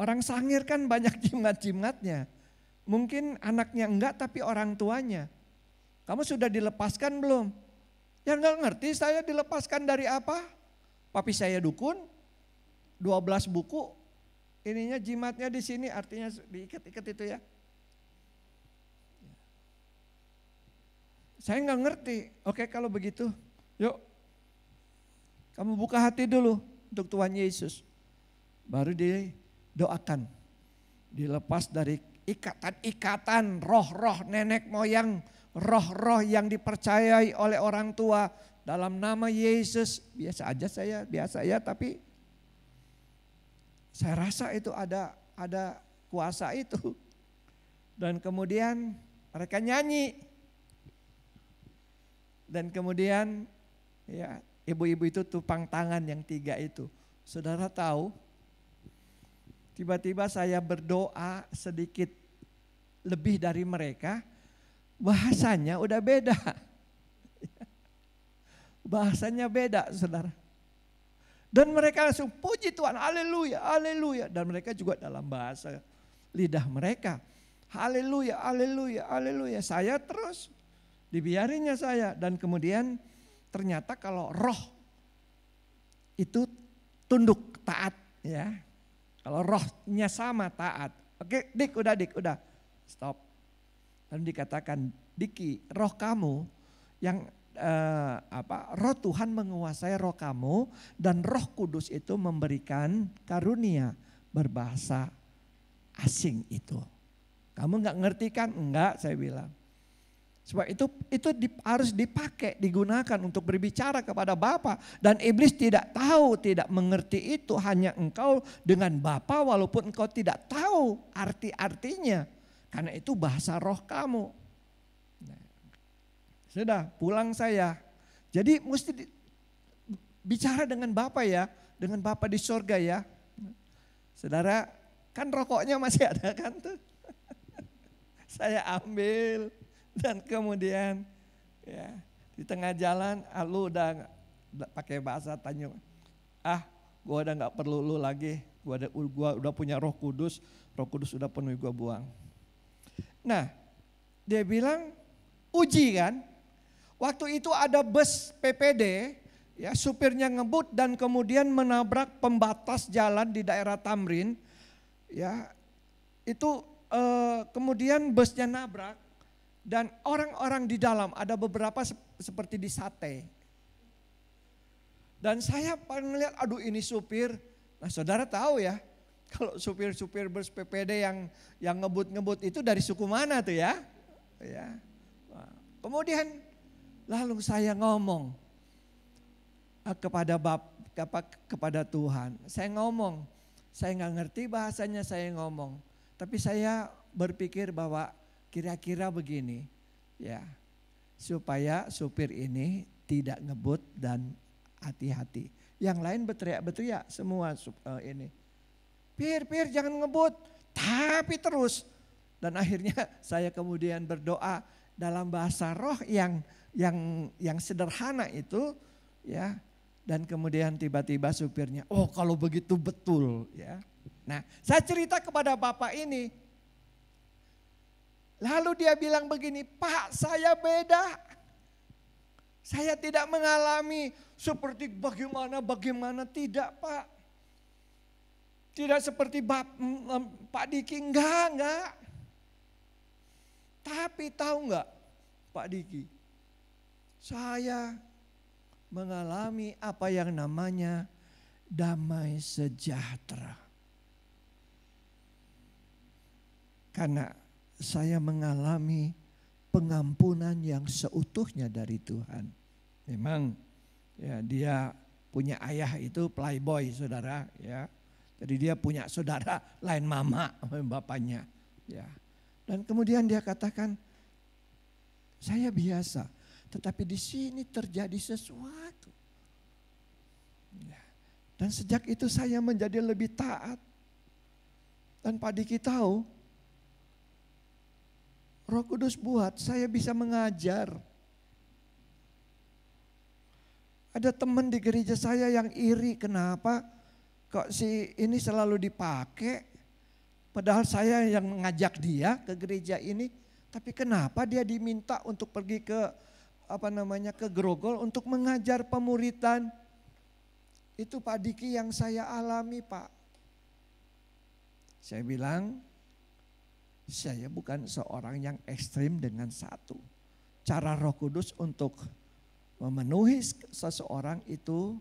[SPEAKER 4] orang Sangir kan banyak jimat-jimatnya. Mungkin anaknya enggak tapi orang tuanya. Kamu sudah dilepaskan belum? Ya enggak ngerti saya dilepaskan dari apa. Papi saya dukun, 12 buku, ininya jimatnya di sini artinya diikat-ikat itu ya. Saya nggak ngerti. Oke, kalau begitu, yuk kamu buka hati dulu untuk Tuhan Yesus. Baru didoakan. Dilepas dari ikatan-ikatan roh-roh nenek moyang, roh-roh yang dipercayai oleh orang tua dalam nama Yesus. Biasa ya, tapi saya rasa itu ada kuasa itu. Dan kemudian mereka nyanyi. Dan kemudian ya ibu-ibu itu tupang tangan yang 3 itu. Saudara tahu, tiba-tiba saya berdoa sedikit lebih dari mereka, bahasanya udah beda. Bahasanya beda, saudara. Dan mereka langsung puji Tuhan, haleluya, haleluya. Dan mereka juga dalam bahasa lidah mereka. Haleluya, haleluya, haleluya. Saya terus dibiarinnya saya. Dan kemudian ternyata kalau roh itu tunduk, taat ya. Kalau rohnya sama, taat. Oke, Dik, udah. Stop. Lalu dikatakan, Diki, roh kamu yang roh Tuhan menguasai roh kamu dan Roh Kudus itu memberikan karunia berbahasa asing itu. Kamu nggak ngerti kan? Enggak, saya bilang. Sebab itu harus dipakai, digunakan untuk berbicara kepada Bapa. Dan iblis tidak tahu, tidak mengerti itu. Hanya engkau dengan Bapa walaupun engkau tidak tahu arti-artinya. Karena itu bahasa roh kamu. Nah, sudah pulang saya. Jadi mesti bicara dengan Bapa ya. Dengan Bapa di surga ya. Saudara, kan rokoknya masih ada kan tuh. Saya ambil. Dan kemudian ya di tengah jalan lu udah pakai bahasa Tanjung. Gua udah gak perlu lu lagi. Gua udah punya Roh Kudus udah penuhi gua buang. Nah, dia bilang uji kan. Waktu itu ada bus PPD Ya, supirnya ngebut dan kemudian menabrak pembatas jalan di daerah Tamrin. Ya, itu kemudian busnya nabrak dan orang-orang di dalam ada beberapa seperti di sate. Dan saya melihat, aduh ini supir. Nah, saudara tahu ya, kalau supir-supir bus PPD yang ngebut-ngebut itu dari suku mana tuh ya? Ya. Kemudian lalu saya ngomong kepada Tuhan. Saya ngomong, saya nggak ngerti bahasanya, saya ngomong. Tapi saya berpikir bahwa kira-kira begini, ya, supaya supir ini tidak ngebut dan hati-hati. Yang lain berteriak-berteriak semua ini. Pir jangan ngebut, tapi terus. Dan akhirnya saya kemudian berdoa dalam bahasa roh yang sederhana itu, ya. Dan kemudian tiba-tiba supirnya, oh kalau begitu betul, ya. Nah, saya cerita kepada bapak ini. Lalu dia bilang begini, Pak, saya beda. Saya tidak mengalami seperti bagaimana tidak, Pak. Tidak seperti Pak Diki, enggak. Tapi tahu enggak Pak Diki, saya mengalami apa yang namanya damai sejahtera. Karena saya mengalami pengampunan yang seutuhnya dari Tuhan. Memang ya, dia punya ayah itu playboy, saudara, ya. Jadi dia punya saudara lain mama bapaknya, ya. Dan kemudian dia katakan, saya biasa, tetapi di sini terjadi sesuatu. Ya. Dan sejak itu saya menjadi lebih taat. Dan Pak Diki tahu, Roh Kudus buat saya bisa mengajar. Ada teman di gereja saya yang iri, kenapa kok si ini selalu dipakai, padahal saya yang mengajak dia ke gereja ini, tapi kenapa dia diminta untuk pergi ke ke Grogol untuk mengajar pemuridan. Itu Pak Diki yang saya alami, Pak. Saya bilang, saya bukan seorang yang ekstrim dengan satu. Cara Roh Kudus untuk memenuhi seseorang itu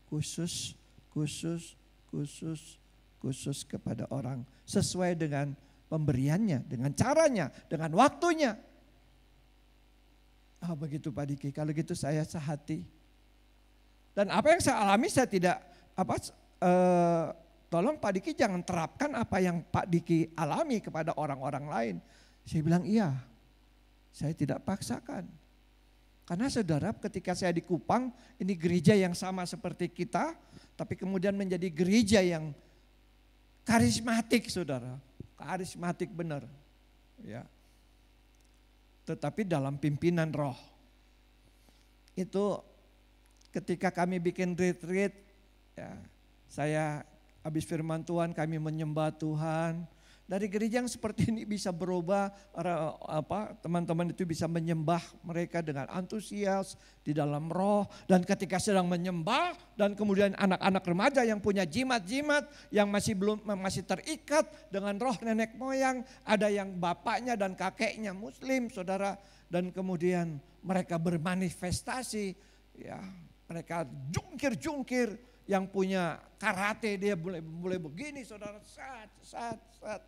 [SPEAKER 4] khusus kepada orang. Sesuai dengan pemberiannya, dengan caranya, dengan waktunya. Oh begitu Pak Diki, kalau gitu saya sehati. Dan apa yang saya alami saya tidak, tolong Pak Diki jangan terapkan apa yang Pak Diki alami kepada orang-orang lain. Saya bilang iya, saya tidak paksakan. Karena saudara, ketika saya di Kupang, ini gereja yang sama seperti kita, tapi kemudian menjadi gereja yang karismatik, saudara. Karismatik benar. Ya. Tetapi dalam pimpinan roh. Itu ketika kami bikin retreat, ya, saya habis firman Tuhan, kami menyembah Tuhan. Dari gereja yang seperti ini bisa berubah, teman-teman itu bisa menyembah mereka dengan antusias di dalam roh. Dan ketika sedang menyembah dan kemudian anak-anak remaja yang punya jimat-jimat yang masih terikat dengan roh nenek moyang, ada yang bapaknya dan kakeknya muslim, saudara, dan kemudian mereka bermanifestasi, ya, mereka jungkir-jungkir. Yang punya karate dia boleh begini, saudara, sat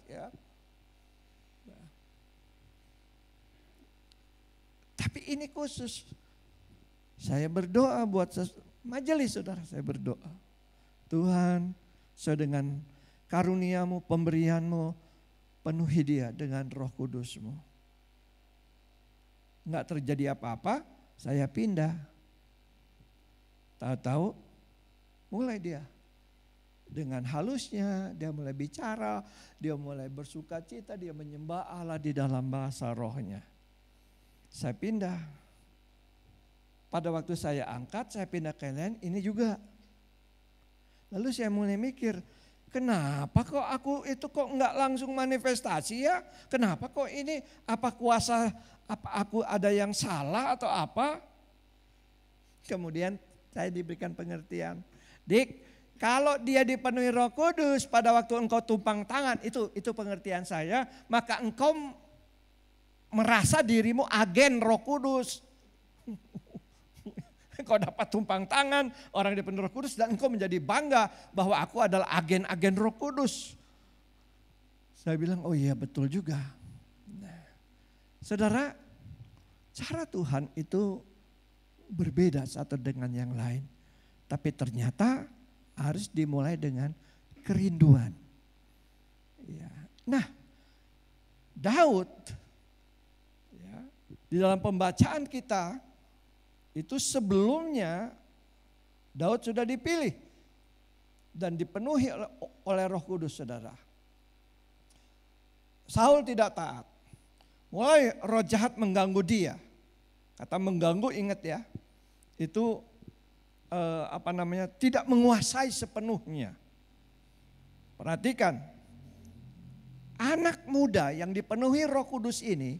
[SPEAKER 4] ya. Nah. Tapi ini khusus. Saya berdoa buat majelis, saudara, saya berdoa. Tuhan, saya dengan karuniamu, pemberianmu, penuhi dia dengan Roh Kudusmu. Enggak terjadi apa-apa, saya pindah. Tahu-tahu mulai dia dengan halusnya, dia mulai bicara, dia mulai bersuka cita, dia menyembah Allah di dalam bahasa rohnya. Saya pindah. Pada waktu saya angkat, saya pindah ke lain, ini juga. Lalu saya mulai mikir, kenapa kok aku itu kok enggak langsung manifestasi ya? Kenapa kok ini, apa kuasa, apa aku ada yang salah atau apa? Kemudian Saya diberikan pengertian. Dik, kalau dia dipenuhi Roh Kudus pada waktu engkau tumpang tangan, itu pengertian saya, maka engkau merasa dirimu agen Roh Kudus. Engkau dapat tumpang tangan, orang dipenuhi Roh Kudus, dan engkau menjadi bangga bahwa aku adalah agen-agen Roh Kudus. Saya bilang, oh iya betul juga. Nah, saudara, cara Tuhan itu berbeda satu dengan yang lain. Tapi ternyata harus dimulai dengan kerinduan. Ya. Nah, Daud ya, di dalam pembacaan kita itu sebelumnya Daud sudah dipilih dan dipenuhi oleh Roh Kudus, saudara. Saul tidak taat. Mulai roh jahat mengganggu dia. Kata mengganggu, ingat ya, itu tidak menguasai sepenuhnya. Perhatikan, anak muda yang dipenuhi Roh Kudus ini,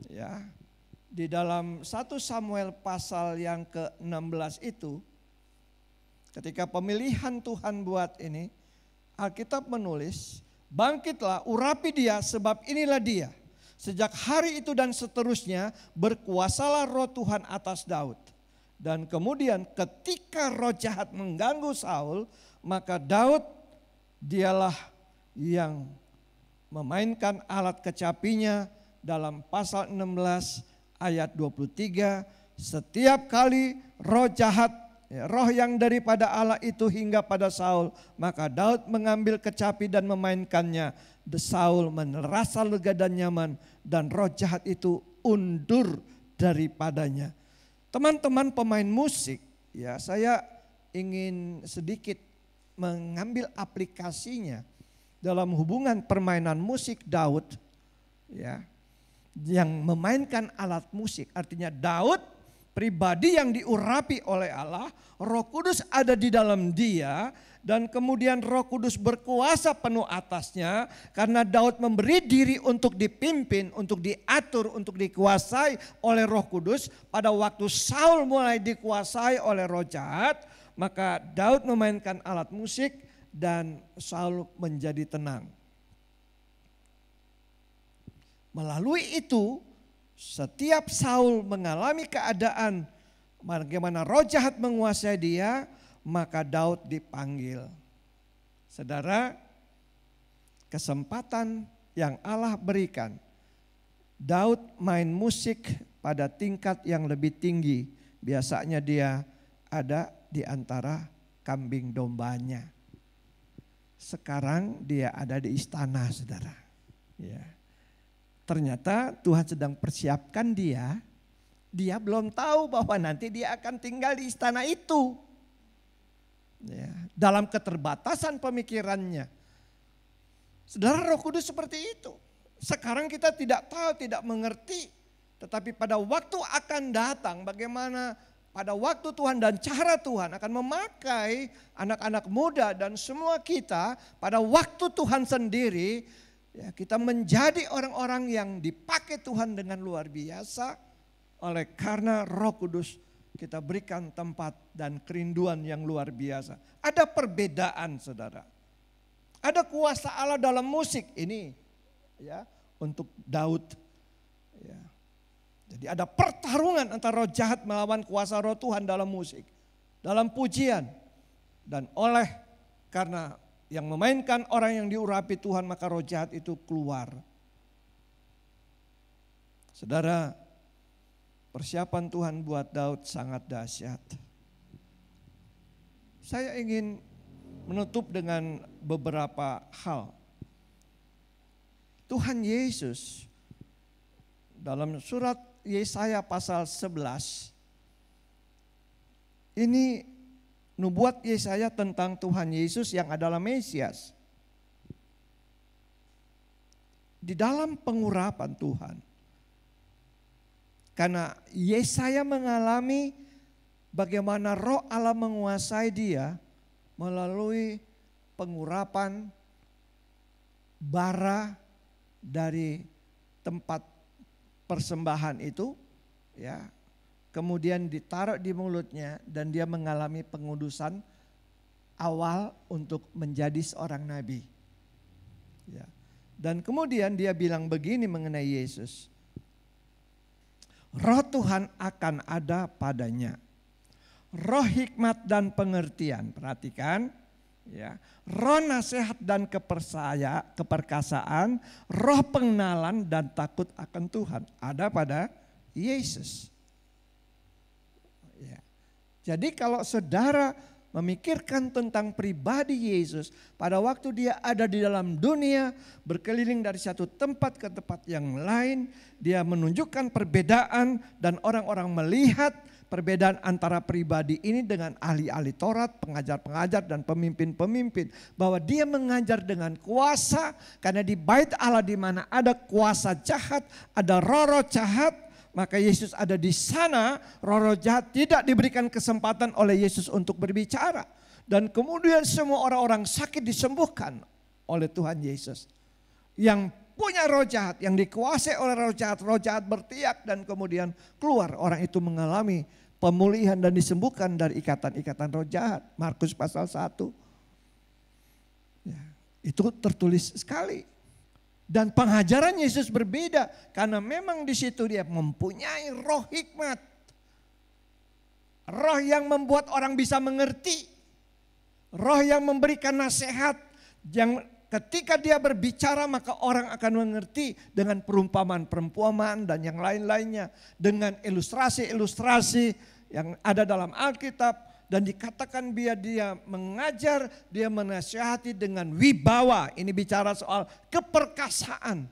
[SPEAKER 4] ya, di dalam 1 Samuel pasal yang ke-16 itu, ketika pemilihan Tuhan buat ini, Alkitab menulis, bangkitlah, urapi dia, sebab inilah dia. Sejak hari itu dan seterusnya berkuasalah roh Tuhan atas Daud. Dan kemudian ketika roh jahat mengganggu Saul, maka Daud dialah yang memainkan alat kecapinya dalam pasal 16 ayat 23. Setiap kali roh jahat, roh yang daripada Allah itu hingga pada Saul, maka Daud mengambil kecapi dan memainkannya. Saul merasa lega dan nyaman, dan roh jahat itu undur daripadanya. Teman-teman pemain musik, ya, saya ingin sedikit mengambil aplikasinya dalam hubungan permainan musik Daud, ya, yang memainkan alat musik. Artinya Daud pribadi yang diurapi oleh Allah, Roh Kudus ada di dalam dia, dan kemudian Roh Kudus berkuasa penuh atasnya karena Daud memberi diri untuk dipimpin, untuk diatur, untuk dikuasai oleh Roh Kudus. Pada waktu Saul mulai dikuasai oleh roh jahat, maka Daud memainkan alat musik dan Saul menjadi tenang. Melalui itu, setiap Saul mengalami keadaan bagaimana roh jahat menguasai dia, maka Daud dipanggil. Saudara, kesempatan yang Allah berikan, Daud main musik pada tingkat yang lebih tinggi. Biasanya dia ada di antara kambing dombanya. Sekarang dia ada di istana, saudara. Ya. Ternyata Tuhan sedang persiapkan dia. Dia belum tahu bahwa nanti dia akan tinggal di istana itu. Ya, dalam keterbatasan pemikirannya. Saudara, Roh Kudus seperti itu. Sekarang kita tidak tahu, tidak mengerti. Tetapi pada waktu akan datang bagaimana pada waktu Tuhan dan cara Tuhan akan memakai anak-anak muda dan semua kita pada waktu Tuhan sendiri. Ya, kita menjadi orang-orang yang dipakai Tuhan dengan luar biasa. Oleh karena Roh Kudus kita berikan tempat dan kerinduan yang luar biasa. Ada perbedaan, saudara. Ada kuasa Allah dalam musik ini, ya, untuk Daud. Ya. Jadi ada pertarungan antara roh jahat melawan kuasa roh Tuhan dalam musik, dalam pujian. Dan oleh karena yang memainkan orang yang diurapi Tuhan, maka roh jahat itu keluar. Saudara, persiapan Tuhan buat Daud sangat dahsyat. Saya ingin menutup dengan beberapa hal. Tuhan Yesus dalam surat Yesaya pasal 11, ini nubuat Yesaya tentang Tuhan Yesus yang adalah Mesias. Di dalam pengurapan Tuhan, karena Yesaya mengalami bagaimana roh Allah menguasai dia melalui pengurapan bara dari tempat persembahan itu, ya, kemudian ditaruh di mulutnya dan dia mengalami pengudusan awal untuk menjadi seorang nabi. Ya. Dan kemudian dia bilang begini mengenai Yesus. Roh Tuhan akan ada padanya. Roh hikmat dan pengertian, perhatikan. Ya, roh nasihat dan keperkasaan, roh pengenalan dan takut akan Tuhan ada pada Yesus. Ya. Jadi kalau saudara memikirkan tentang pribadi Yesus pada waktu dia ada di dalam dunia, berkeliling dari satu tempat ke tempat yang lain, dia menunjukkan perbedaan dan orang-orang melihat perbedaan antara pribadi ini dengan ahli-ahli Taurat, pengajar-pengajar dan pemimpin-pemimpin. Bahwa dia mengajar dengan kuasa, karena di bait Allah di mana ada kuasa jahat, ada roh-roh jahat, maka Yesus ada di sana, roh-roh jahat tidak diberikan kesempatan oleh Yesus untuk berbicara. Dan kemudian semua orang-orang sakit disembuhkan oleh Tuhan Yesus. Yang punya roh jahat, yang dikuasai oleh roh jahat berteriak dan kemudian keluar. Orang itu mengalami pemulihan dan disembuhkan dari ikatan-ikatan roh jahat. Markus pasal 1. Ya, itu tertulis sekali. Dan pengajaran Yesus berbeda karena memang di situ dia mempunyai roh hikmat. Roh yang membuat orang bisa mengerti. Roh yang memberikan nasihat, yang ketika dia berbicara maka orang akan mengerti dengan perumpamaan-perumpamaan dan yang lain-lainnya. Dengan ilustrasi-ilustrasi yang ada dalam Alkitab. Dan dikatakan dia mengajar, dia menasihati dengan wibawa. Ini bicara soal keperkasaan.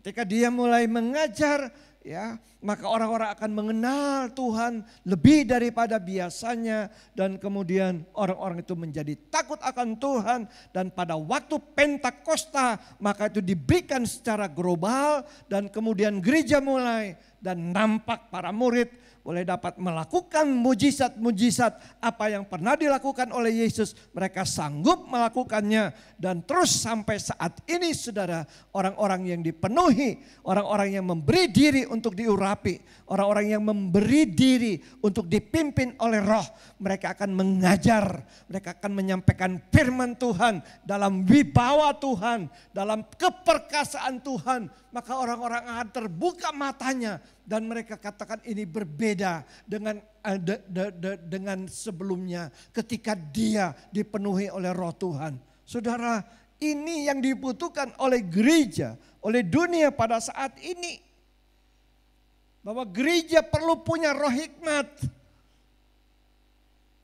[SPEAKER 4] Ketika dia mulai mengajar, ya, maka orang-orang akan mengenal Tuhan lebih daripada biasanya. Dan kemudian orang-orang itu menjadi takut akan Tuhan. Dan pada waktu Pentakosta maka itu diberikan secara global. Dan kemudian gereja mulai dan nampak para murid boleh dapat melakukan mujizat-mujizat apa yang pernah dilakukan oleh Yesus. Mereka sanggup melakukannya dan terus sampai saat ini saudara, orang-orang yang dipenuhi, orang-orang yang memberi diri untuk diurapi, orang-orang yang memberi diri untuk dipimpin oleh Roh, mereka akan mengajar, mereka akan menyampaikan firman Tuhan dalam wibawa Tuhan, dalam keperkasaan Tuhan, maka orang-orang akan terbuka matanya dan mereka katakan ini berbeda dengan sebelumnya ketika dia dipenuhi oleh Roh Tuhan. Saudara, ini yang dibutuhkan oleh gereja, oleh dunia pada saat ini. Bahwa gereja perlu punya roh hikmat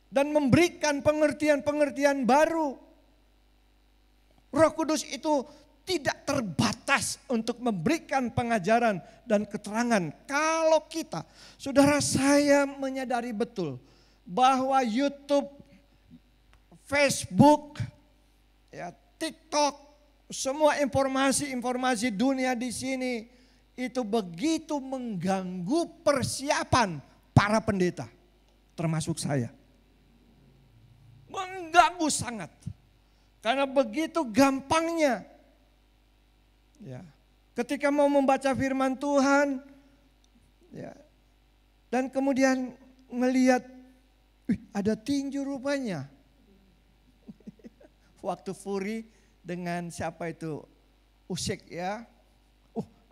[SPEAKER 4] dan memberikan pengertian-pengertian baru. Roh Kudus itu tidak terbatas untuk memberikan pengajaran dan keterangan. Kalau kita, saudara, saya menyadari betul bahwa YouTube, Facebook, ya, TikTok, semua informasi dunia di sini itu begitu mengganggu persiapan para pendeta, termasuk saya. Mengganggu sangat, karena begitu gampangnya. Ya, ketika mau membaca firman Tuhan, ya, dan kemudian melihat, ada tinju rupanya. Waktu Furi dengan siapa itu, Usyk ya,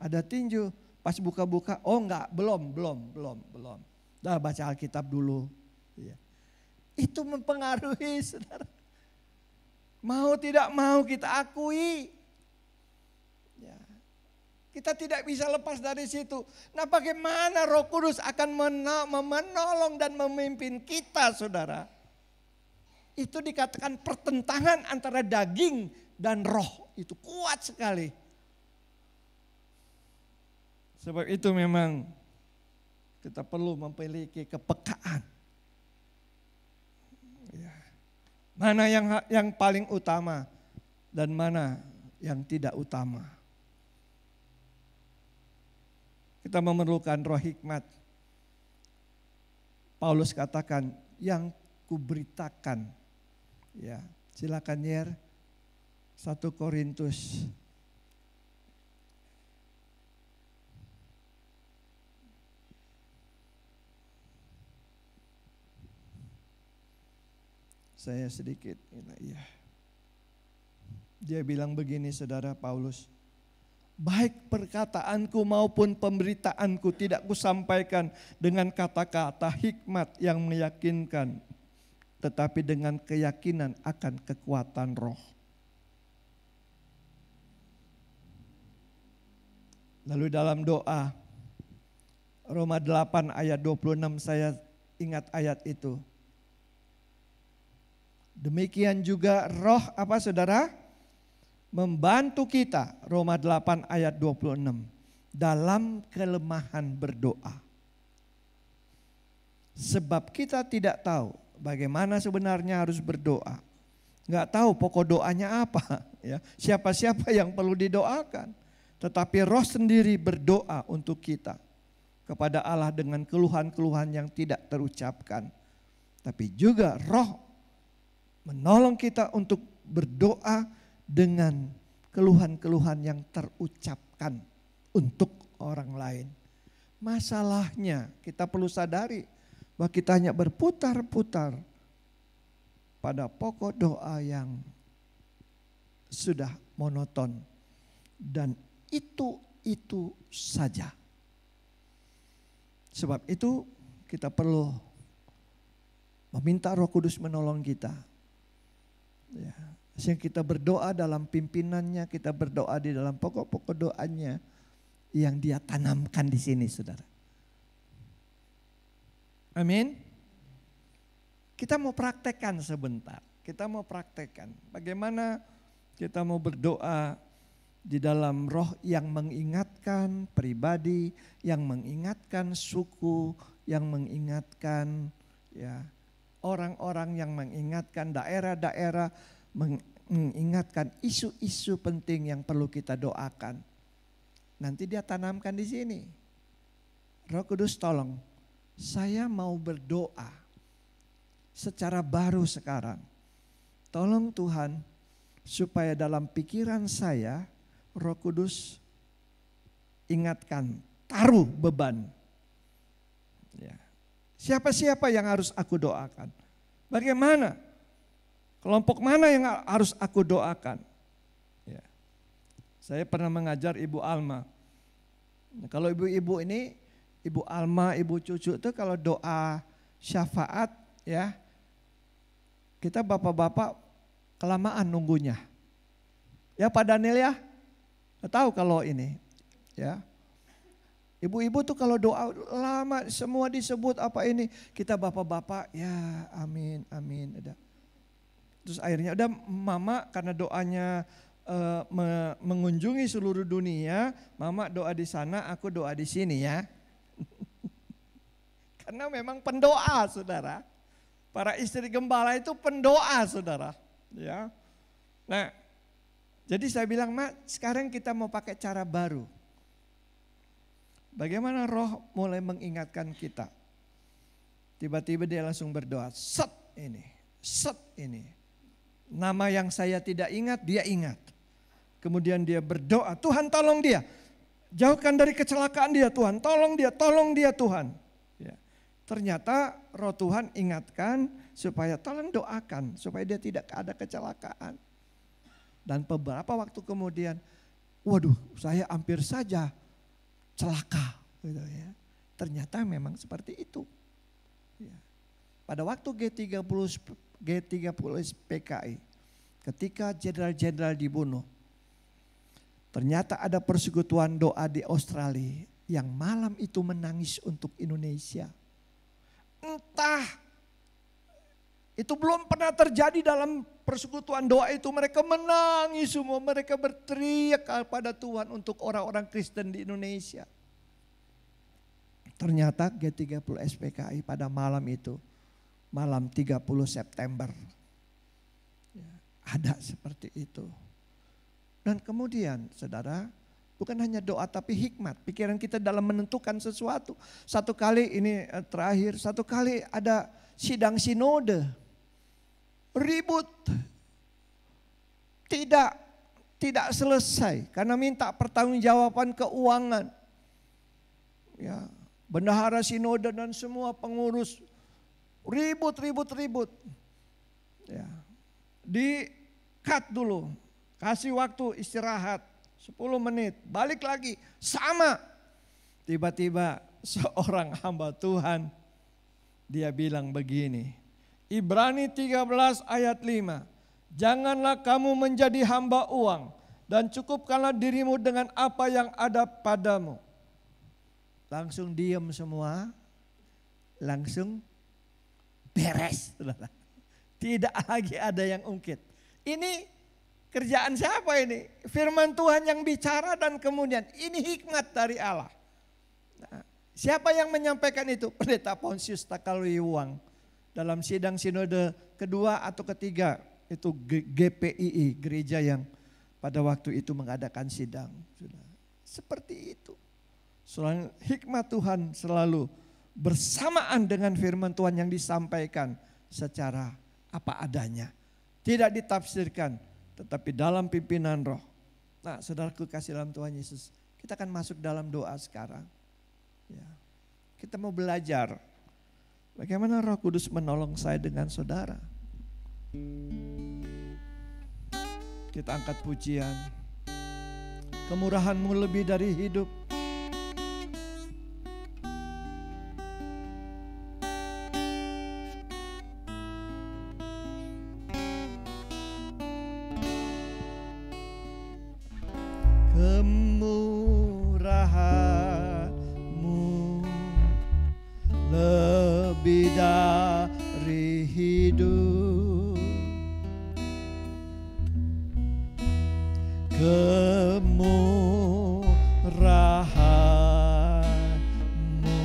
[SPEAKER 4] ada tinju. Pas buka-buka, oh enggak, belum. Dah baca Alkitab dulu. Ya. Itu mempengaruhi, saudara. Mau tidak mau kita akui. Kita tidak bisa lepas dari situ. Nah, bagaimana Roh Kudus akan menolong dan memimpin kita, saudara? Itu dikatakan pertentangan antara daging dan roh. Itu kuat sekali. Sebab itu memang kita perlu memiliki kepekaan. Ya. Mana yang paling utama dan mana yang tidak utama. Kita memerlukan roh hikmat. Paulus katakan yang kuberitakan. Ya, silakan Yer. 1 Korintus. Saya sedikit. Iya. Dia bilang begini, saudara Paulus. Baik perkataanku maupun pemberitaanku tidak kusampaikan dengan kata-kata hikmat yang meyakinkan, tetapi dengan keyakinan akan kekuatan roh. Lalu dalam doa, Roma 8 ayat 26 saya ingat ayat itu. Demikian juga roh apa saudara? Membantu kita, Roma 8 ayat 26, dalam kelemahan berdoa. Sebab kita tidak tahu bagaimana sebenarnya harus berdoa. Nggak tahu pokok doanya apa, ya. Siapa-siapa yang perlu didoakan. Tetapi roh sendiri berdoa untuk kita kepada Allah dengan keluhan-keluhan yang tidak terucapkan. Tapi juga roh menolong kita untuk berdoa dengan keluhan-keluhan yang terucapkan untuk orang lain. Masalahnya kita perlu sadari bahwa kita hanya berputar-putar pada pokok doa yang sudah monoton. Dan itu saja. Sebab itu kita perlu meminta Roh Kudus menolong kita. Ya. Sehingga kita berdoa dalam pimpinannya, kita berdoa di dalam pokok-pokok doanya yang Dia tanamkan di sini, saudara. Amin. Kita mau praktekkan sebentar. Kita mau praktekkan bagaimana kita mau berdoa di dalam roh yang mengingatkan pribadi, yang mengingatkan suku, yang mengingatkan ya orang-orang, yang mengingatkan daerah-daerah, mengingatkan isu-isu penting yang perlu kita doakan. Nanti Dia tanamkan di sini. Roh Kudus tolong, saya mau berdoa secara baru sekarang. Tolong Tuhan supaya dalam pikiran saya Roh Kudus ingatkan, taruh beban. Ya. Siapa-siapa yang harus aku doakan? Bagaimana? Kelompok mana yang harus aku doakan? Ya. Saya pernah mengajar Ibu Alma. Nah, kalau ibu-ibu ini, Ibu Alma, Ibu Cucu itu kalau doa syafaat ya, kita bapak-bapak kelamaan nunggunya. Ya Pak Daniel ya, tahu kalau ini ya. Ibu-ibu tuh kalau doa lama semua disebut apa ini, kita bapak-bapak ya amin amin udah. Terus akhirnya udah mama karena doanya mengunjungi seluruh dunia, mama doa di sana, aku doa di sini ya. Karena memang pendoa saudara. Para istri gembala itu pendoa saudara. Ya. Nah, jadi saya bilang, Mak, sekarang kita mau pakai cara baru. Bagaimana roh mulai mengingatkan kita. Tiba-tiba dia langsung berdoa, set ini. Nama yang saya tidak ingat, dia ingat. Kemudian dia berdoa, Tuhan tolong dia. Jauhkan dari kecelakaan dia Tuhan, tolong dia Tuhan. Ya. Ternyata roh Tuhan ingatkan supaya tolong doakan, supaya dia tidak ada kecelakaan. Dan beberapa waktu kemudian, waduh saya hampir saja celaka. Gitu ya. Ternyata memang seperti itu. Ya. Pada waktu G30 PKI, ketika jenderal-jenderal dibunuh, ternyata ada persekutuan doa di Australia yang malam itu menangis untuk Indonesia. Entah, itu belum pernah terjadi dalam persekutuan doa itu. Mereka menangis semua, mereka berteriak kepada Tuhan untuk orang-orang Kristen di Indonesia. Ternyata G30 SPKI pada malam itu, malam 30 September. Ya, ada seperti itu. Dan kemudian saudara, bukan hanya doa tapi hikmat. Pikiran kita dalam menentukan sesuatu. Satu kali ini terakhir, satu kali ada sidang sinode. Ribut. Tidak selesai karena minta pertanggungjawaban keuangan. Ya, bendahara sinode dan semua pengurus ribut. Ya. Di cut dulu, kasih waktu istirahat 10 menit, balik lagi, sama. Tiba-tiba seorang hamba Tuhan, dia bilang begini, Ibrani 13 ayat 5, janganlah kamu menjadi hamba uang dan cukupkanlah dirimu dengan apa yang ada padamu. Langsung diam semua, langsung beres. Tidak lagi ada yang ungkit. Ini kerjaan siapa ini? Firman Tuhan yang bicara dan kemudian ini hikmat dari Allah. Nah, siapa yang menyampaikan itu? Pendeta Pontius Takaluiwang. Dalam sidang sinode kedua atau ketiga, itu GPII, gereja yang pada waktu itu mengadakan sidang. Sudah seperti itu. Soalnya hikmat Tuhan selalu bersamaan dengan firman Tuhan yang disampaikan secara apa adanya. Tidak ditafsirkan, tetapi dalam pimpinan roh. Nah, saudaraku kasih dalam Tuhan Yesus, kita akan masuk dalam doa sekarang. Ya. Kita mau belajar bagaimana Roh Kudus menolong saya dengan saudara. Kita angkat pujian. Kemurahan-Mu lebih dari hidup. Kemurahan-Mu lebih dari hidup. Kemurahan-Mu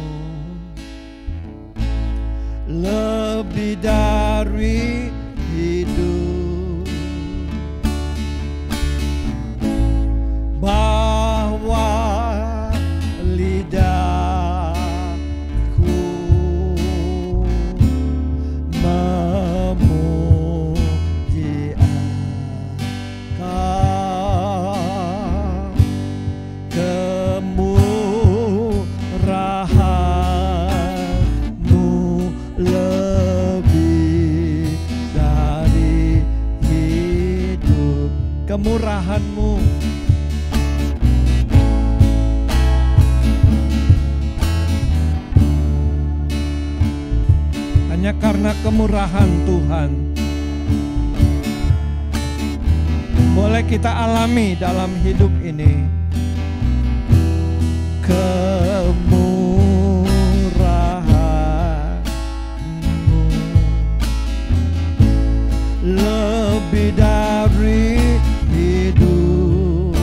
[SPEAKER 4] lebih dari hidup, bahwa lidahku memuji Engkau. Kemurahan-Mu lebih dari hidup. Kemurahan-Mu hanya karena kemurahan Tuhan boleh kita alami dalam hidup ini. Kemurahan-Mu lebih dari hidup,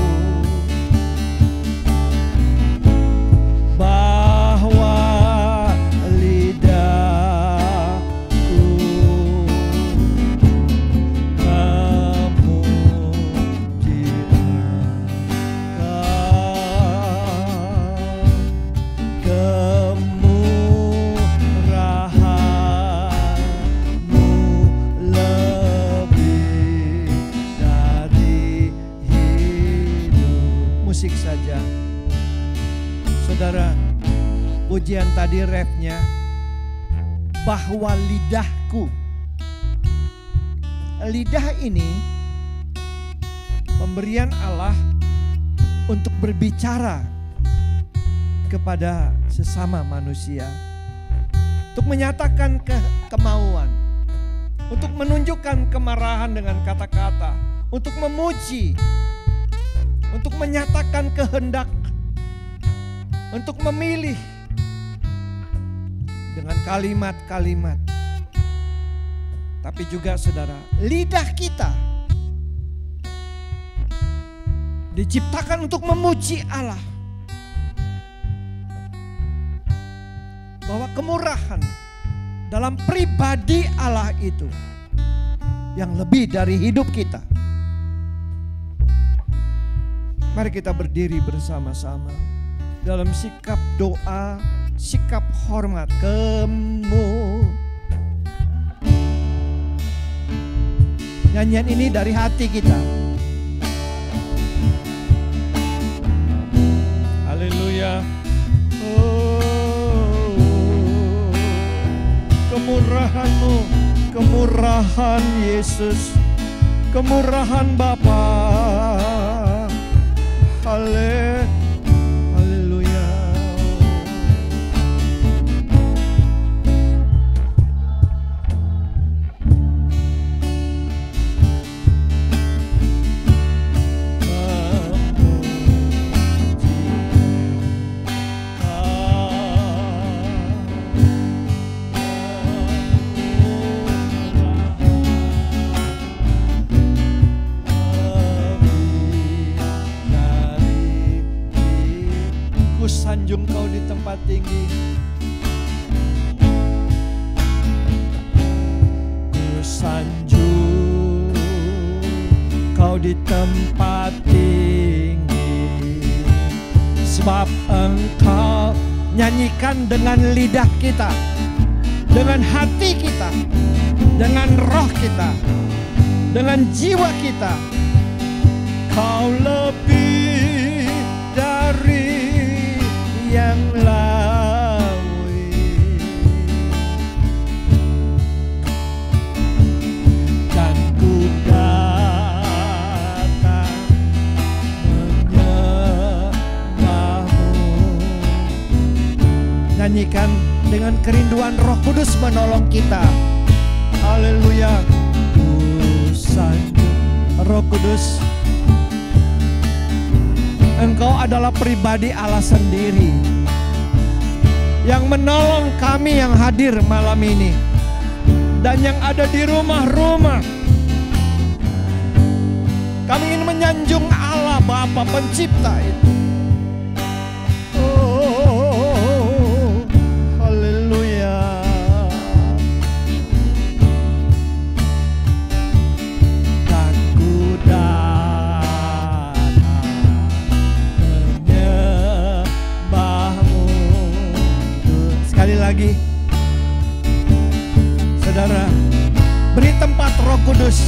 [SPEAKER 4] bahwa lidahku memuji Engkau. Kemurahan-Mu lebih dari hidup. Musik saja. Saudara, pujian tadi refnya, bahwa lidahku. Lidah ini pemberian Allah untuk berbicara kepada sesama manusia, untuk menyatakan kemauan, untuk menunjukkan kemarahan dengan kata-kata, untuk memuji, untuk menyatakan kehendak, untuk memilih dengan kalimat-kalimat. Tapi juga saudara, lidah kita diciptakan untuk memuji Allah. Bahwa kemurahan dalam pribadi Allah itu yang lebih dari hidup kita. Mari kita berdiri bersama-sama dalam sikap doa, sikap hormat. Nyanyian ini dari hati kita. Haleluya. Oh, kemurahan-Mu kemurahan Yesus, kemurahan Bapa. Haleluya. Sanjung kau di tempat tinggi, ku sanjung kau di tempat tinggi, sebab engkau nyanyikan dengan lidah kita, dengan hati kita, dengan roh kita, dengan jiwa kita. Kau lebih dari yang lawi, dan ku datang menyembahmu. Nyanyikan dengan kerinduan Roh Kudus menolong kita. Haleluya. Ku sanjung Roh Kudus, Engkau adalah pribadi Allah sendiri yang menolong kami yang hadir malam ini dan yang ada di rumah-rumah. Kami ingin menyanjung Allah Bapa Pencipta itu. Oh, haleluya. Dan ku sekali lagi, saudara, beri tempat Roh Kudus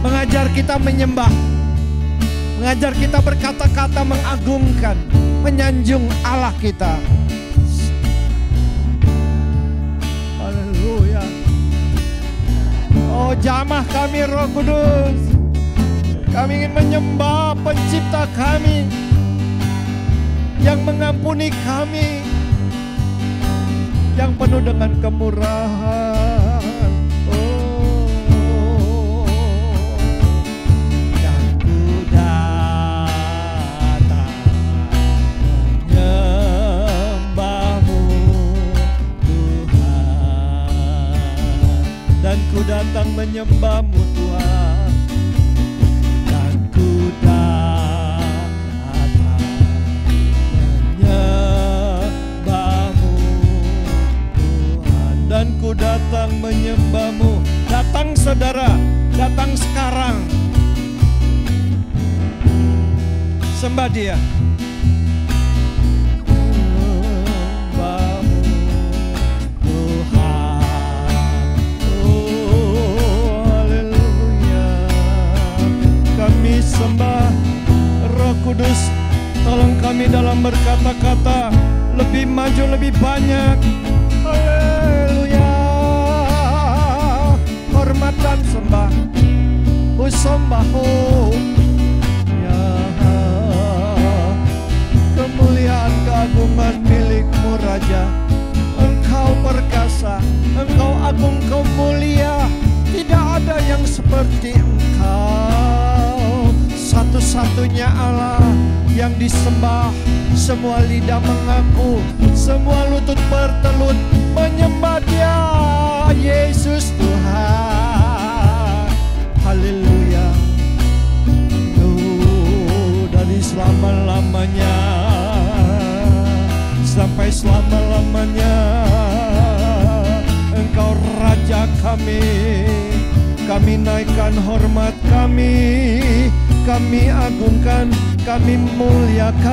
[SPEAKER 4] mengajar kita menyembah, mengajar kita berkata-kata mengagungkan, menyanjung Allah kita. Haleluya. Oh, jamah kami Roh Kudus, kami ingin menyembah Pencipta kami yang mengampuni kami, yang penuh dengan kemurahan. Oh, dan ku datang menyembahmu Tuhan, dan ku datang menyembahmu Tuhan, dan ku datang menyembahmu, dan ku datang menyembahmu. Datang saudara, datang sekarang. Sembah Dia. Menyembahmu Tuhan. Oh, haleluya. Kami sembah Roh Kudus. Tolong kami dalam berkata-kata lebih maju, lebih banyak. Haleluya. Hormat dan sembah, usambahu ya, kemuliaan keagungan milikmu Raja. Engkau perkasa, Engkau agung, Engkau mulia. Tidak ada yang seperti Engkau, satu-satunya Allah yang disembah. Semua lidah mengaku, semua lutut bertelut menyembah Dia, Yesus Tuhan. Haleluya. Dari selama-lamanya sampai selama-lamanya Engkau Raja kami. Kami naikkan hormat kami agungkan, kami muliakan.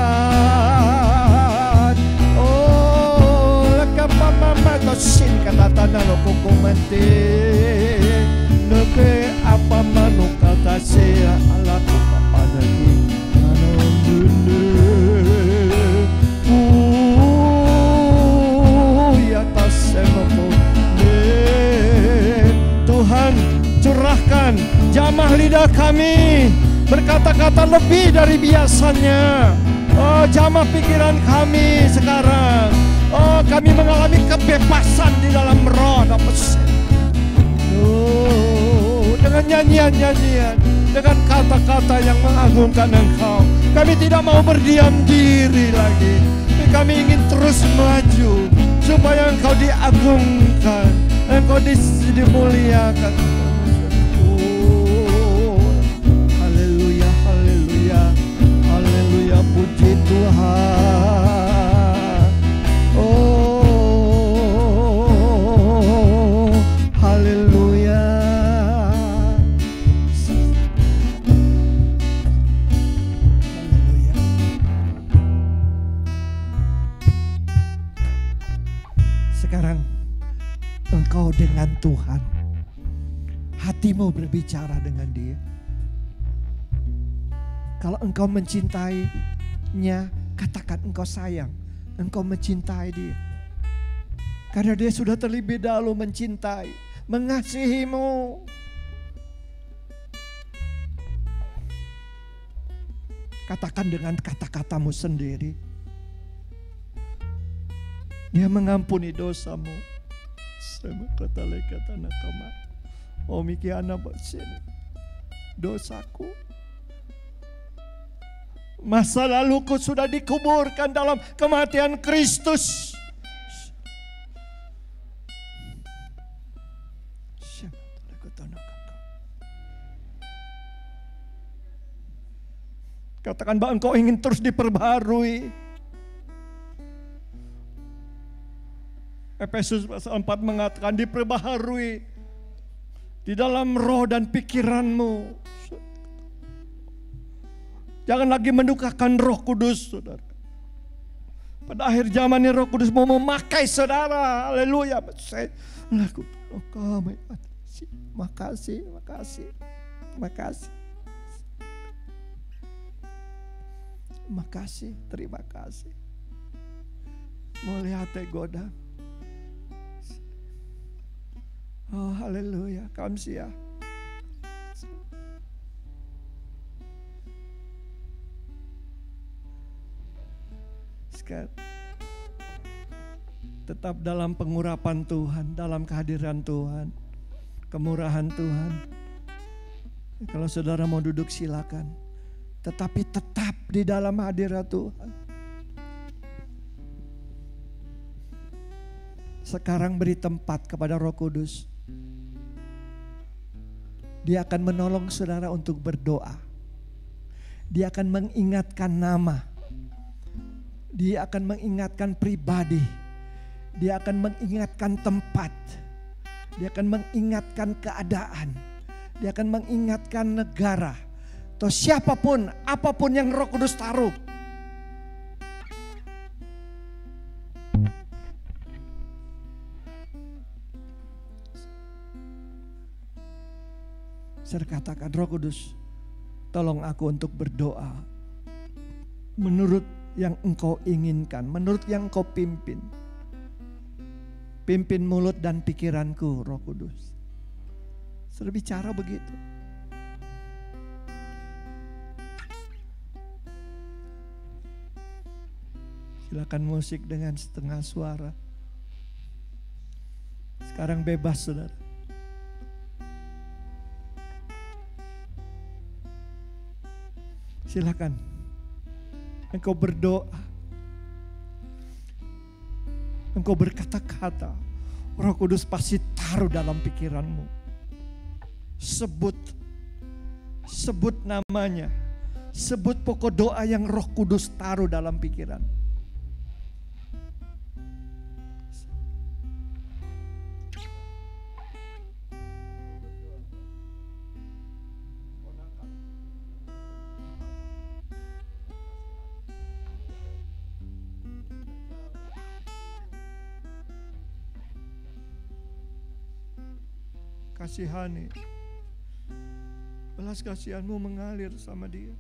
[SPEAKER 4] Oh, lekapamama tosin kata tanah lo kukumante, neke apa manu kata sea ala kepada kita ya tas semoko ne to Tuhan, jamah lidah kami berkata-kata lebih dari biasanya. Oh, jamah pikiran kami sekarang. Oh, kami mengalami kebebasan di dalam roh dan pesan. Oh, dengan nyanyian-nyanyian, dengan kata-kata yang mengagungkan Engkau, kami tidak mau berdiam diri lagi. Kami ingin terus maju supaya Engkau diagungkan, Engkau dimuliakan. Oh, haleluya, haleluya, haleluya, puji Tuhan. Oh, haleluya. Haleluya. Sekarang engkau dengan Tuhan, hatimu berbicara dengan Dia. Kalau engkau mencintainya, katakan engkau sayang, engkau mencintai Dia. Karena Dia sudah terlebih dahulu mencintai, mengasihimu. Katakan dengan kata-katamu sendiri, Dia mengampuni dosamu. Sama kata lekat anak kamar. Oh miki anak bersini. Dosaku. Masa laluku sudah dikuburkan dalam kematian Kristus. Katakan bahwa engkau ingin terus diperbaharui. Efesus pasal 4 mengatakan diperbaharui di dalam roh dan pikiranmu. Jangan lagi mendukakan Roh Kudus, saudara. Pada akhir zaman ini Roh Kudus mau memakai saudara. Haleluya. Makasih, makasih, makasih. Makasih, terima kasih. Melihat godang. Oh haleluya, kamsia. Sekarang tetap dalam pengurapan Tuhan, dalam kehadiran Tuhan, kemurahan Tuhan. Kalau saudara mau duduk silakan, tetapi tetap di dalam hadirat Tuhan. Sekarang beri tempat kepada Roh Kudus. Dia akan menolong saudara untuk berdoa. Dia akan mengingatkan nama. Dia akan mengingatkan pribadi. Dia akan mengingatkan tempat. Dia akan mengingatkan keadaan. Dia akan mengingatkan negara. Atau siapapun, apapun yang Roh Kudus taruh. Saya katakan, Roh Kudus, tolong aku untuk berdoa menurut yang Engkau inginkan, menurut yang Engkau pimpin. Pimpin mulut dan pikiranku, Roh Kudus. Sudah bicara begitu. Silakan musik dengan setengah suara. Sekarang bebas, saudara. Silakan. Engkau berdoa. Engkau berkata-kata. Roh Kudus pasti taruh dalam pikiranmu. Sebut namanya. Sebut pokok doa yang Roh Kudus taruh dalam pikiran. Kasihani, belas kasihanmu mengalir sama dia.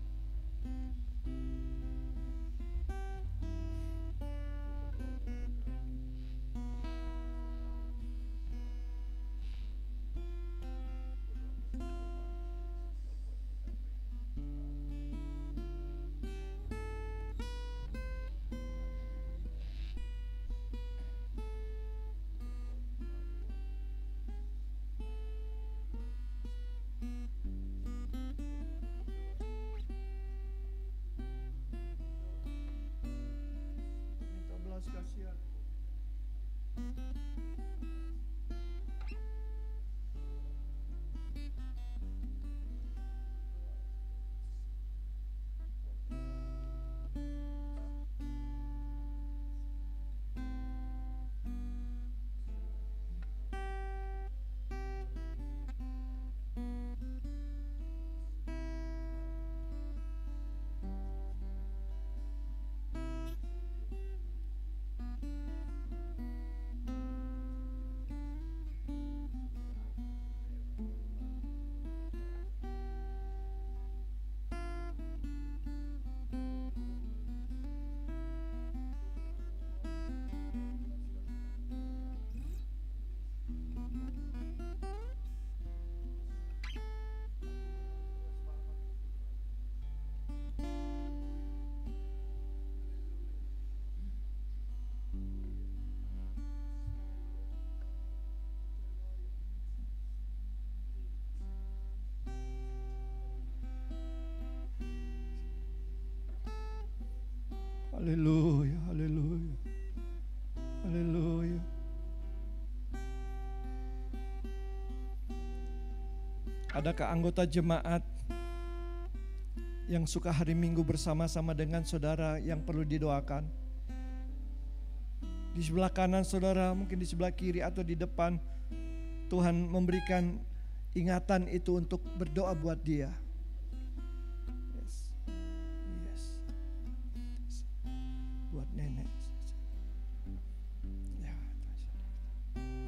[SPEAKER 4] Haleluya, haleluya, haleluya. Adakah anggota jemaat yang suka hari Minggu bersama-sama dengan saudara yang perlu didoakan? Di sebelah kanan saudara, mungkin di sebelah kiri atau di depan, Tuhan memberikan ingatan itu untuk berdoa buat dia. Yes. Yes. Buat nenek. Ya,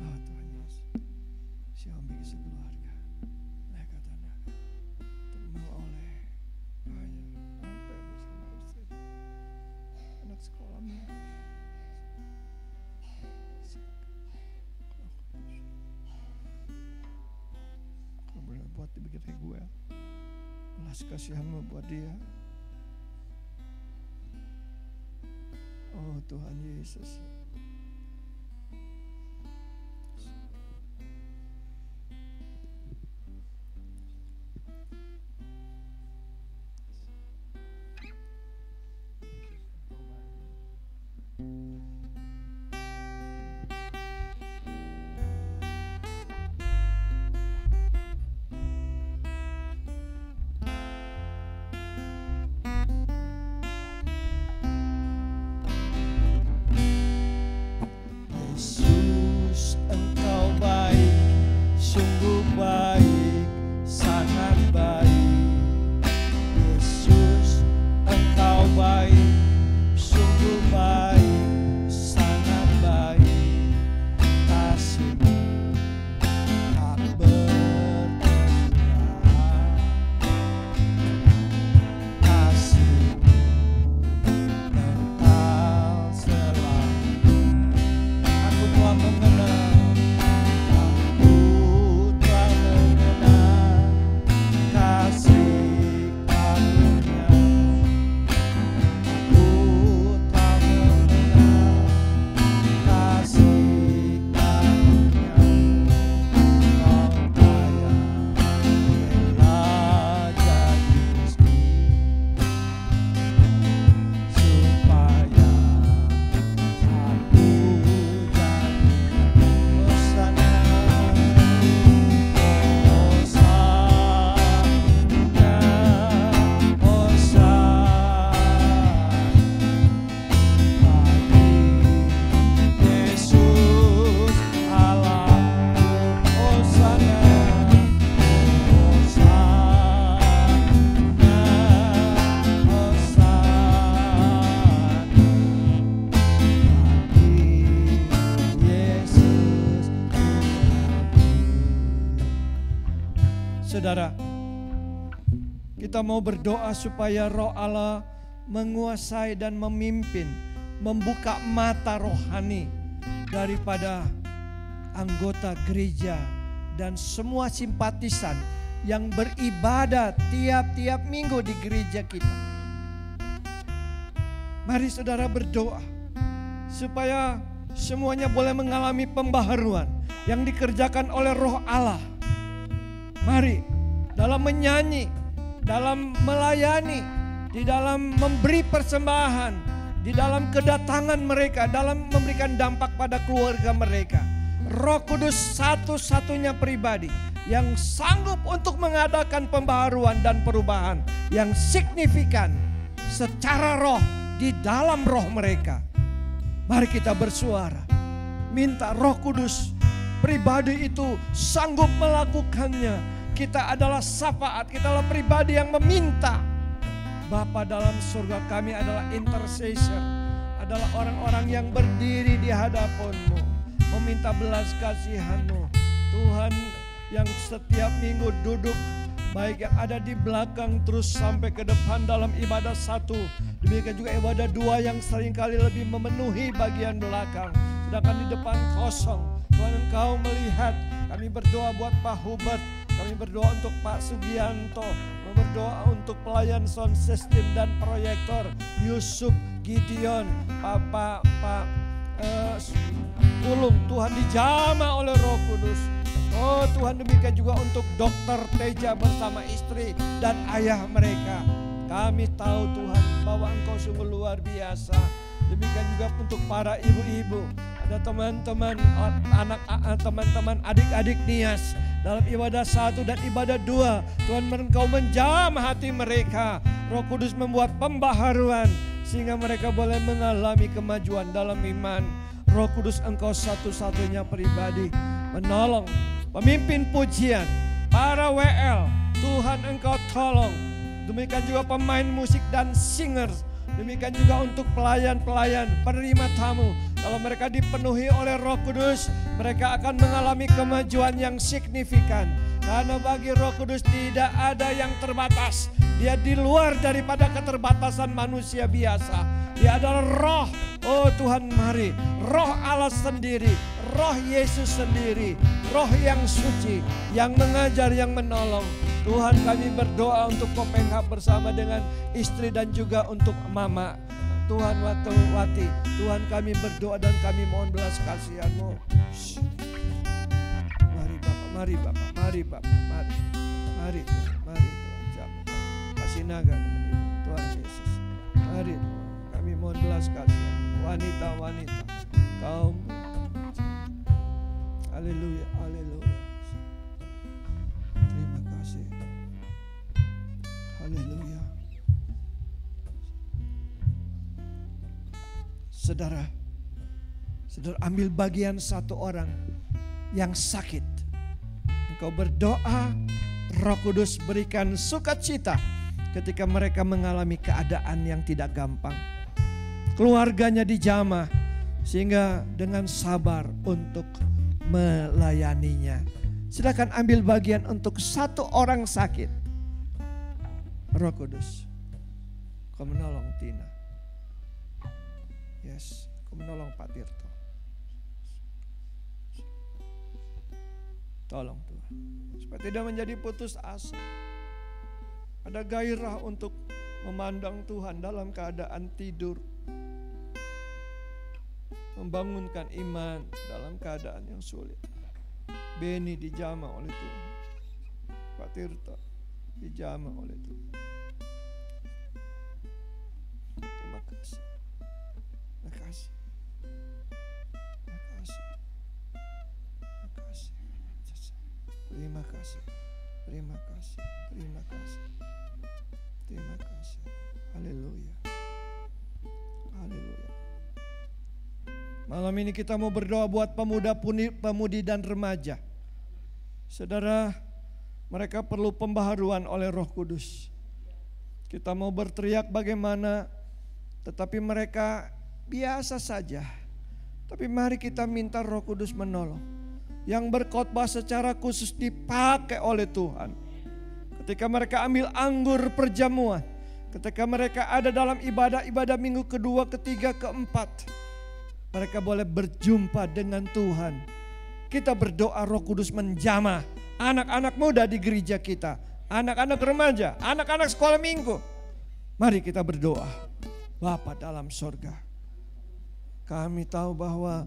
[SPEAKER 4] oh, Tuhan Yesus. Suami sekeluarga. Mereka tanah. Terima oleh ayah, apa bersama istri, anak sekolahnya. Kau boleh buat dibikin gue. Belas kasihanmu buat dia. Oh Tuhan Yesus. Yesus, Engkau baik, sungguh baik, sangat baik. Yesus, Engkau baik, sungguh baik, sangat baik. Kasih-Mu tak berkesudahan, kasih-Mu kekal selamanya. Aku telah mengenal, aku telah mengenal kasih karunia-Mu. Aku telah mengenal kasih karunia-Mu. Kau kaya rela jadi miskin supaya aku jadi Hosana, Hosana, Hosana bagi Yesus Allahku. Hosana, Hosana, Hosana Yesus Tuhanku. Saudara, kita mau berdoa supaya Roh Allah menguasai dan memimpin, membuka mata rohani daripada anggota gereja dan semua simpatisan yang beribadah tiap-tiap minggu di gereja kita. Mari saudara berdoa supaya semuanya boleh mengalami pembaharuan yang dikerjakan oleh Roh Allah. Mari dalam menyanyi, dalam melayani, di dalam memberi persembahan, di dalam kedatangan mereka, dalam memberikan dampak pada keluarga mereka. Roh Kudus satu-satunya pribadi yang sanggup untuk mengadakan pembaharuan dan perubahan yang signifikan secara roh di dalam roh mereka. Mari kita bersuara, minta Roh Kudus pribadi itu sanggup melakukannya. Kita adalah syafaat, kita adalah pribadi yang meminta. Bapa dalam surga, kami adalah intercessor, adalah orang-orang yang berdiri di hadapan-Mu, meminta belas kasihan-Mu. Tuhan yang setiap minggu duduk, baik yang ada di belakang terus sampai ke depan dalam ibadah satu, demikian juga ibadah dua yang seringkali lebih memenuhi bagian belakang, sedangkan di depan kosong. Tuhan, Engkau melihat. Kami berdoa buat Pak Hubert, kami berdoa untuk Pak Sugianto, kami berdoa untuk pelayan sound system dan proyektor Yusuf, Gideon, Pak Pulung. Tuhan dijamah oleh Roh Kudus. Oh Tuhan, demikian juga untuk Dokter Teja bersama istri dan ayah mereka. Kami tahu Tuhan bahwa Engkau sungguh luar biasa. Demikian juga untuk para ibu-ibu, ada teman-teman teman-teman adik-adik Nias dalam ibadah 1 dan ibadah 2. Tuhan, Engkau menjamah hati mereka. Roh Kudus membuat pembaharuan sehingga mereka boleh mengalami kemajuan dalam iman. Roh Kudus, Engkau satu-satunya pribadi menolong pemimpin pujian, para WL. Tuhan, Engkau tolong. Demikian juga pemain musik dan singers. Demikian juga untuk pelayan-pelayan, penerima tamu. Kalau mereka dipenuhi oleh Roh Kudus, mereka akan mengalami kemajuan yang signifikan. Karena bagi Roh Kudus tidak ada yang terbatas. Dia di luar daripada keterbatasan manusia biasa. Dia adalah roh. Oh Tuhan, mari. Roh Allah sendiri, roh Yesus sendiri, roh yang suci, yang mengajar, yang menolong. Tuhan, kami berdoa untuk Kopenhag bersama dengan istri dan juga untuk mama. Tuhan Wati, Tuhan kami berdoa dan kami mohon belas kasihan-Mu. Mari Bapak, mari Bapak, mari Bapak, mari. Mari Tuhan, mari Tuhan. Kasih naga Tuhan Yesus. Mari Tuhan, kami mohon belas kasihan. Wanita-wanita, kaum. Haleluya, haleluya. Terima kasih. Haleluya. Saudara ambil bagian satu orang yang sakit. Engkau berdoa, Roh Kudus berikan sukacita ketika mereka mengalami keadaan yang tidak gampang. Keluarganya dijamah sehingga dengan sabar untuk melayaninya. Silakan ambil bagian untuk satu orang sakit. Roh Kudus, Kau menolong Tina. Yes, Kau menolong Pak Tirto. Tolong Tuhan, supaya tidak menjadi putus asa. Ada gairah untuk memandang Tuhan dalam keadaan tidur. Membangunkan iman dalam keadaan yang sulit. Beni dijamah oleh Tuhan. Pak Tirta dijamah oleh Tuhan. Terima kasih. Terima kasih. Terima kasih. Terima kasih. Terima kasih. Terima kasih. Terima kasih. Terima kasih. Haleluya. Haleluya. Malam ini kita mau berdoa buat pemuda, pemudi dan remaja. Saudara, mereka perlu pembaharuan oleh Roh Kudus. Kita mau berteriak bagaimana, tetapi mereka biasa saja. Tapi mari kita minta Roh Kudus menolong. Yang berkhotbah secara khusus dipakai oleh Tuhan. Ketika mereka ambil anggur perjamuan, ketika mereka ada dalam ibadah minggu kedua, ketiga, keempat, mereka boleh berjumpa dengan Tuhan. Kita berdoa Roh Kudus menjamah anak-anak muda di gereja kita, anak-anak remaja, anak-anak sekolah minggu. Mari kita berdoa. Bapa dalam sorga, kami tahu bahwa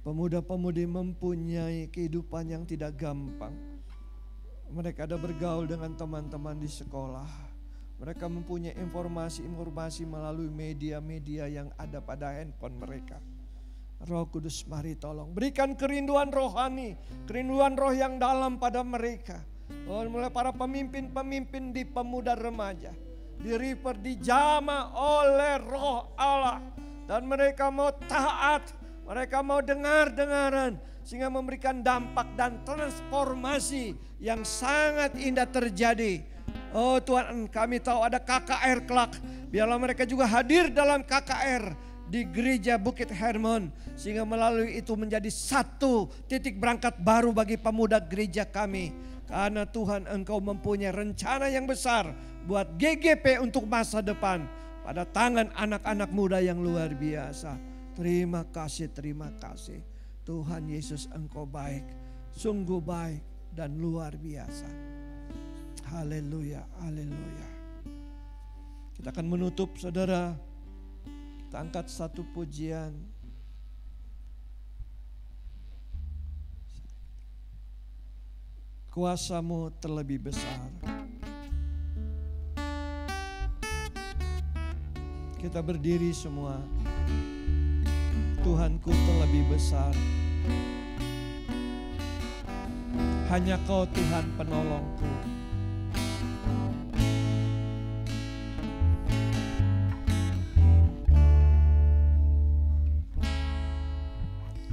[SPEAKER 4] pemuda-pemudi mempunyai kehidupan yang tidak gampang. Mereka ada bergaul dengan teman-teman di sekolah. Mereka mempunyai informasi melalui media-media yang ada pada handphone mereka. Roh Kudus, mari tolong berikan kerinduan rohani, kerinduan roh yang dalam pada mereka. Mulai para pemimpin-pemimpin di pemuda remaja, di River dijamah oleh Roh Allah. Dan mereka mau taat, mereka mau dengar-dengaran, sehingga memberikan dampak dan transformasi yang sangat indah terjadi. Oh Tuhan, kami tahu ada KKR kelak. Biarlah mereka juga hadir dalam KKR di gereja Bukit Hermon. Sehingga melalui itu menjadi satu titik berangkat baru bagi pemuda gereja kami. Karena Tuhan, Engkau mempunyai rencana yang besar buat GGP untuk masa depan. Pada tangan anak-anak muda yang luar biasa. Terima kasih, terima kasih. Tuhan Yesus, Engkau baik, sungguh baik dan luar biasa. Haleluya, haleluya. Kita akan menutup, saudara. Kita angkat satu pujian. Kuasa-Mu terlebih besar. Kita berdiri semua. Tuhanku terlebih besar. Hanya Kau Tuhan penolongku.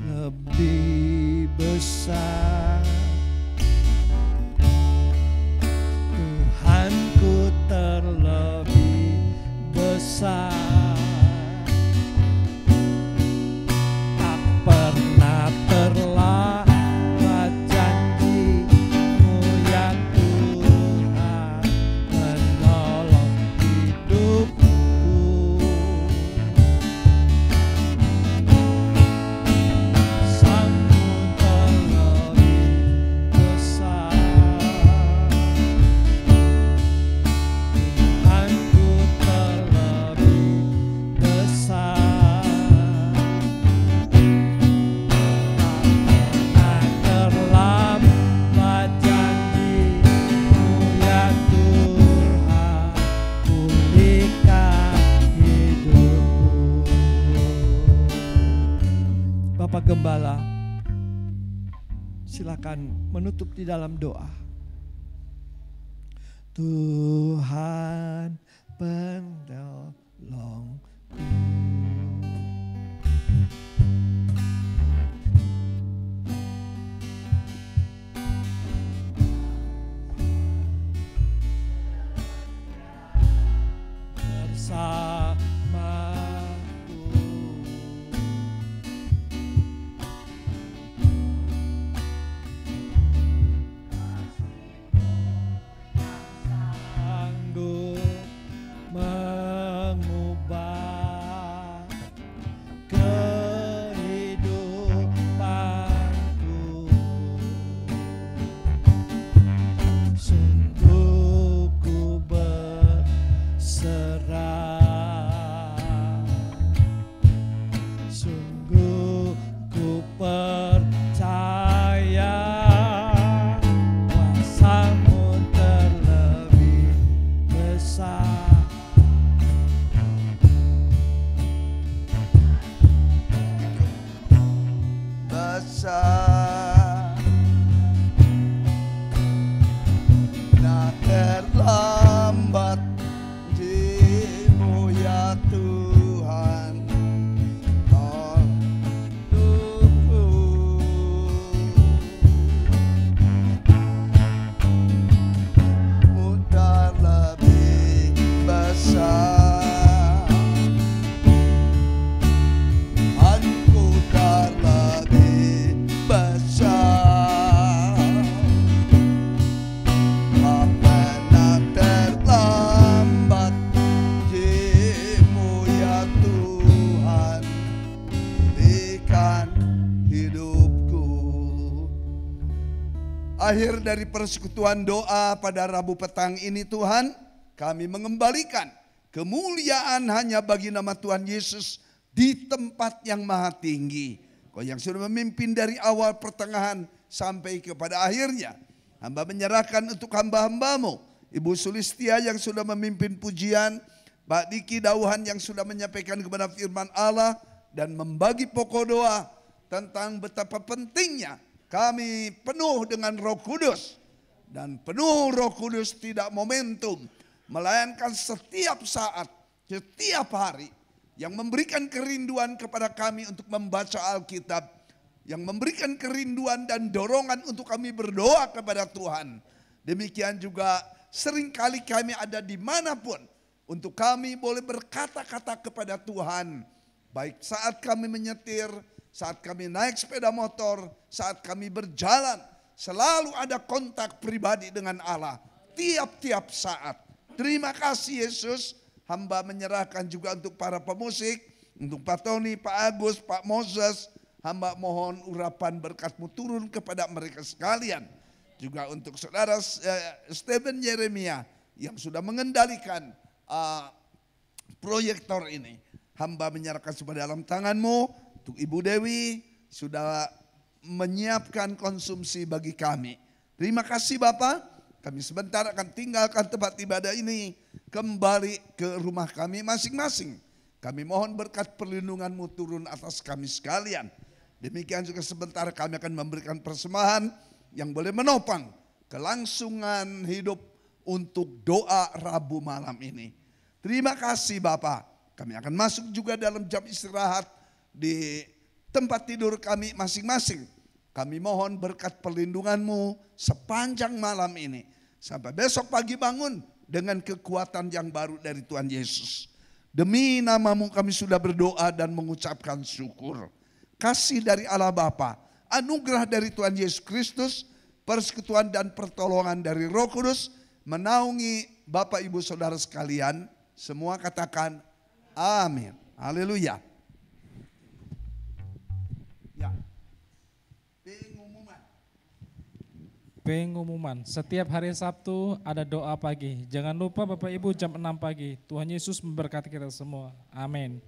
[SPEAKER 4] Lebih besar Tuhanku terlebih besar. Tak pernah terlambat janji-Mu ya Tuhan, menolong hidupku. Sang-Mu terlebih besar. Tuhanku terlebih besar. Tak terlambat janji-Mu ya Tuhan, pulihkan hidupku. Bapak Gembala, silakan menutup di dalam doa. Tuhan penolongku. Bersamaku sanggup mengubah kehidupanku. Sungguh ku berserah, sungguh ku percaya kuasa-Mu terlebih besar.
[SPEAKER 5] Besar, tak terlambat janji-Mu ya Tuhan, tolongku. Mu terlebih besar, Tuhanku terlebih besar. Tak pernah terlambat janji-Mu ya Tuhan, pulihkan hidupku. Akhir dari persekutuan doa pada Rabu petang ini, Tuhan, kami mengembalikan kemuliaan hanya bagi nama Tuhan Yesus di tempat yang maha tinggi. Kau yang sudah memimpin dari awal pertengahan sampai kepada akhirnya. Hamba menyerahkan untuk hamba-Hamba-Mu, Ibu Sulistia yang sudah memimpin pujian, Pak Diki Dauhan yang sudah menyampaikan kepada firman Allah dan membagi pokok doa tentang betapa pentingnya kami penuh dengan Roh Kudus. Dan penuh Roh Kudus tidak momentum, melainkan setiap saat, setiap hari, yang memberikan kerinduan kepada kami untuk membaca Alkitab, yang memberikan kerinduan dan dorongan untuk kami berdoa kepada Tuhan. Demikian juga seringkali kami ada dimanapun untuk kami boleh berkata-kata kepada Tuhan. Baik saat kami menyetir, saat kami naik sepeda motor, saat kami berjalan, selalu ada kontak pribadi dengan Allah tiap-tiap saat. Terima kasih Yesus. Hamba menyerahkan juga untuk para pemusik, untuk Pak Tony, Pak Agus, Pak Moses. Hamba mohon urapan berkat-Mu turun kepada mereka sekalian. Juga untuk saudara Stephen Yeremia yang sudah mengendalikan proyektor ini. Hamba menyerahkan semua dalam tangan-Mu. Untuk Ibu Dewi sudah menyiapkan konsumsi bagi kami. Terima kasih Bapak. Kami sebentar akan tinggalkan tempat ibadah ini, kembali ke rumah kami masing-masing. Kami mohon berkat perlindungan-Mu turun atas kami sekalian. Demikian juga sebentar kami akan memberikan persembahan yang boleh menopang kelangsungan hidup untuk doa Rabu malam ini. Terima kasih Bapak. Kami akan masuk juga dalam jam istirahat di tempat tidur kami masing-masing. Kami mohon berkat perlindungan-Mu sepanjang malam ini. Sampai besok pagi bangun dengan kekuatan yang baru dari Tuhan Yesus. Demi nama-Mu kami sudah berdoa dan mengucapkan syukur. Kasih dari Allah Bapa, anugerah dari Tuhan Yesus Kristus, persekutuan dan pertolongan dari Roh Kudus menaungi Bapak Ibu Saudara sekalian. Semua katakan amin. Haleluya. Ya.
[SPEAKER 6] Pengumuman, setiap hari Sabtu ada doa pagi. Jangan lupa Bapak Ibu jam 6 pagi. Tuhan Yesus memberkati kita semua. Amin.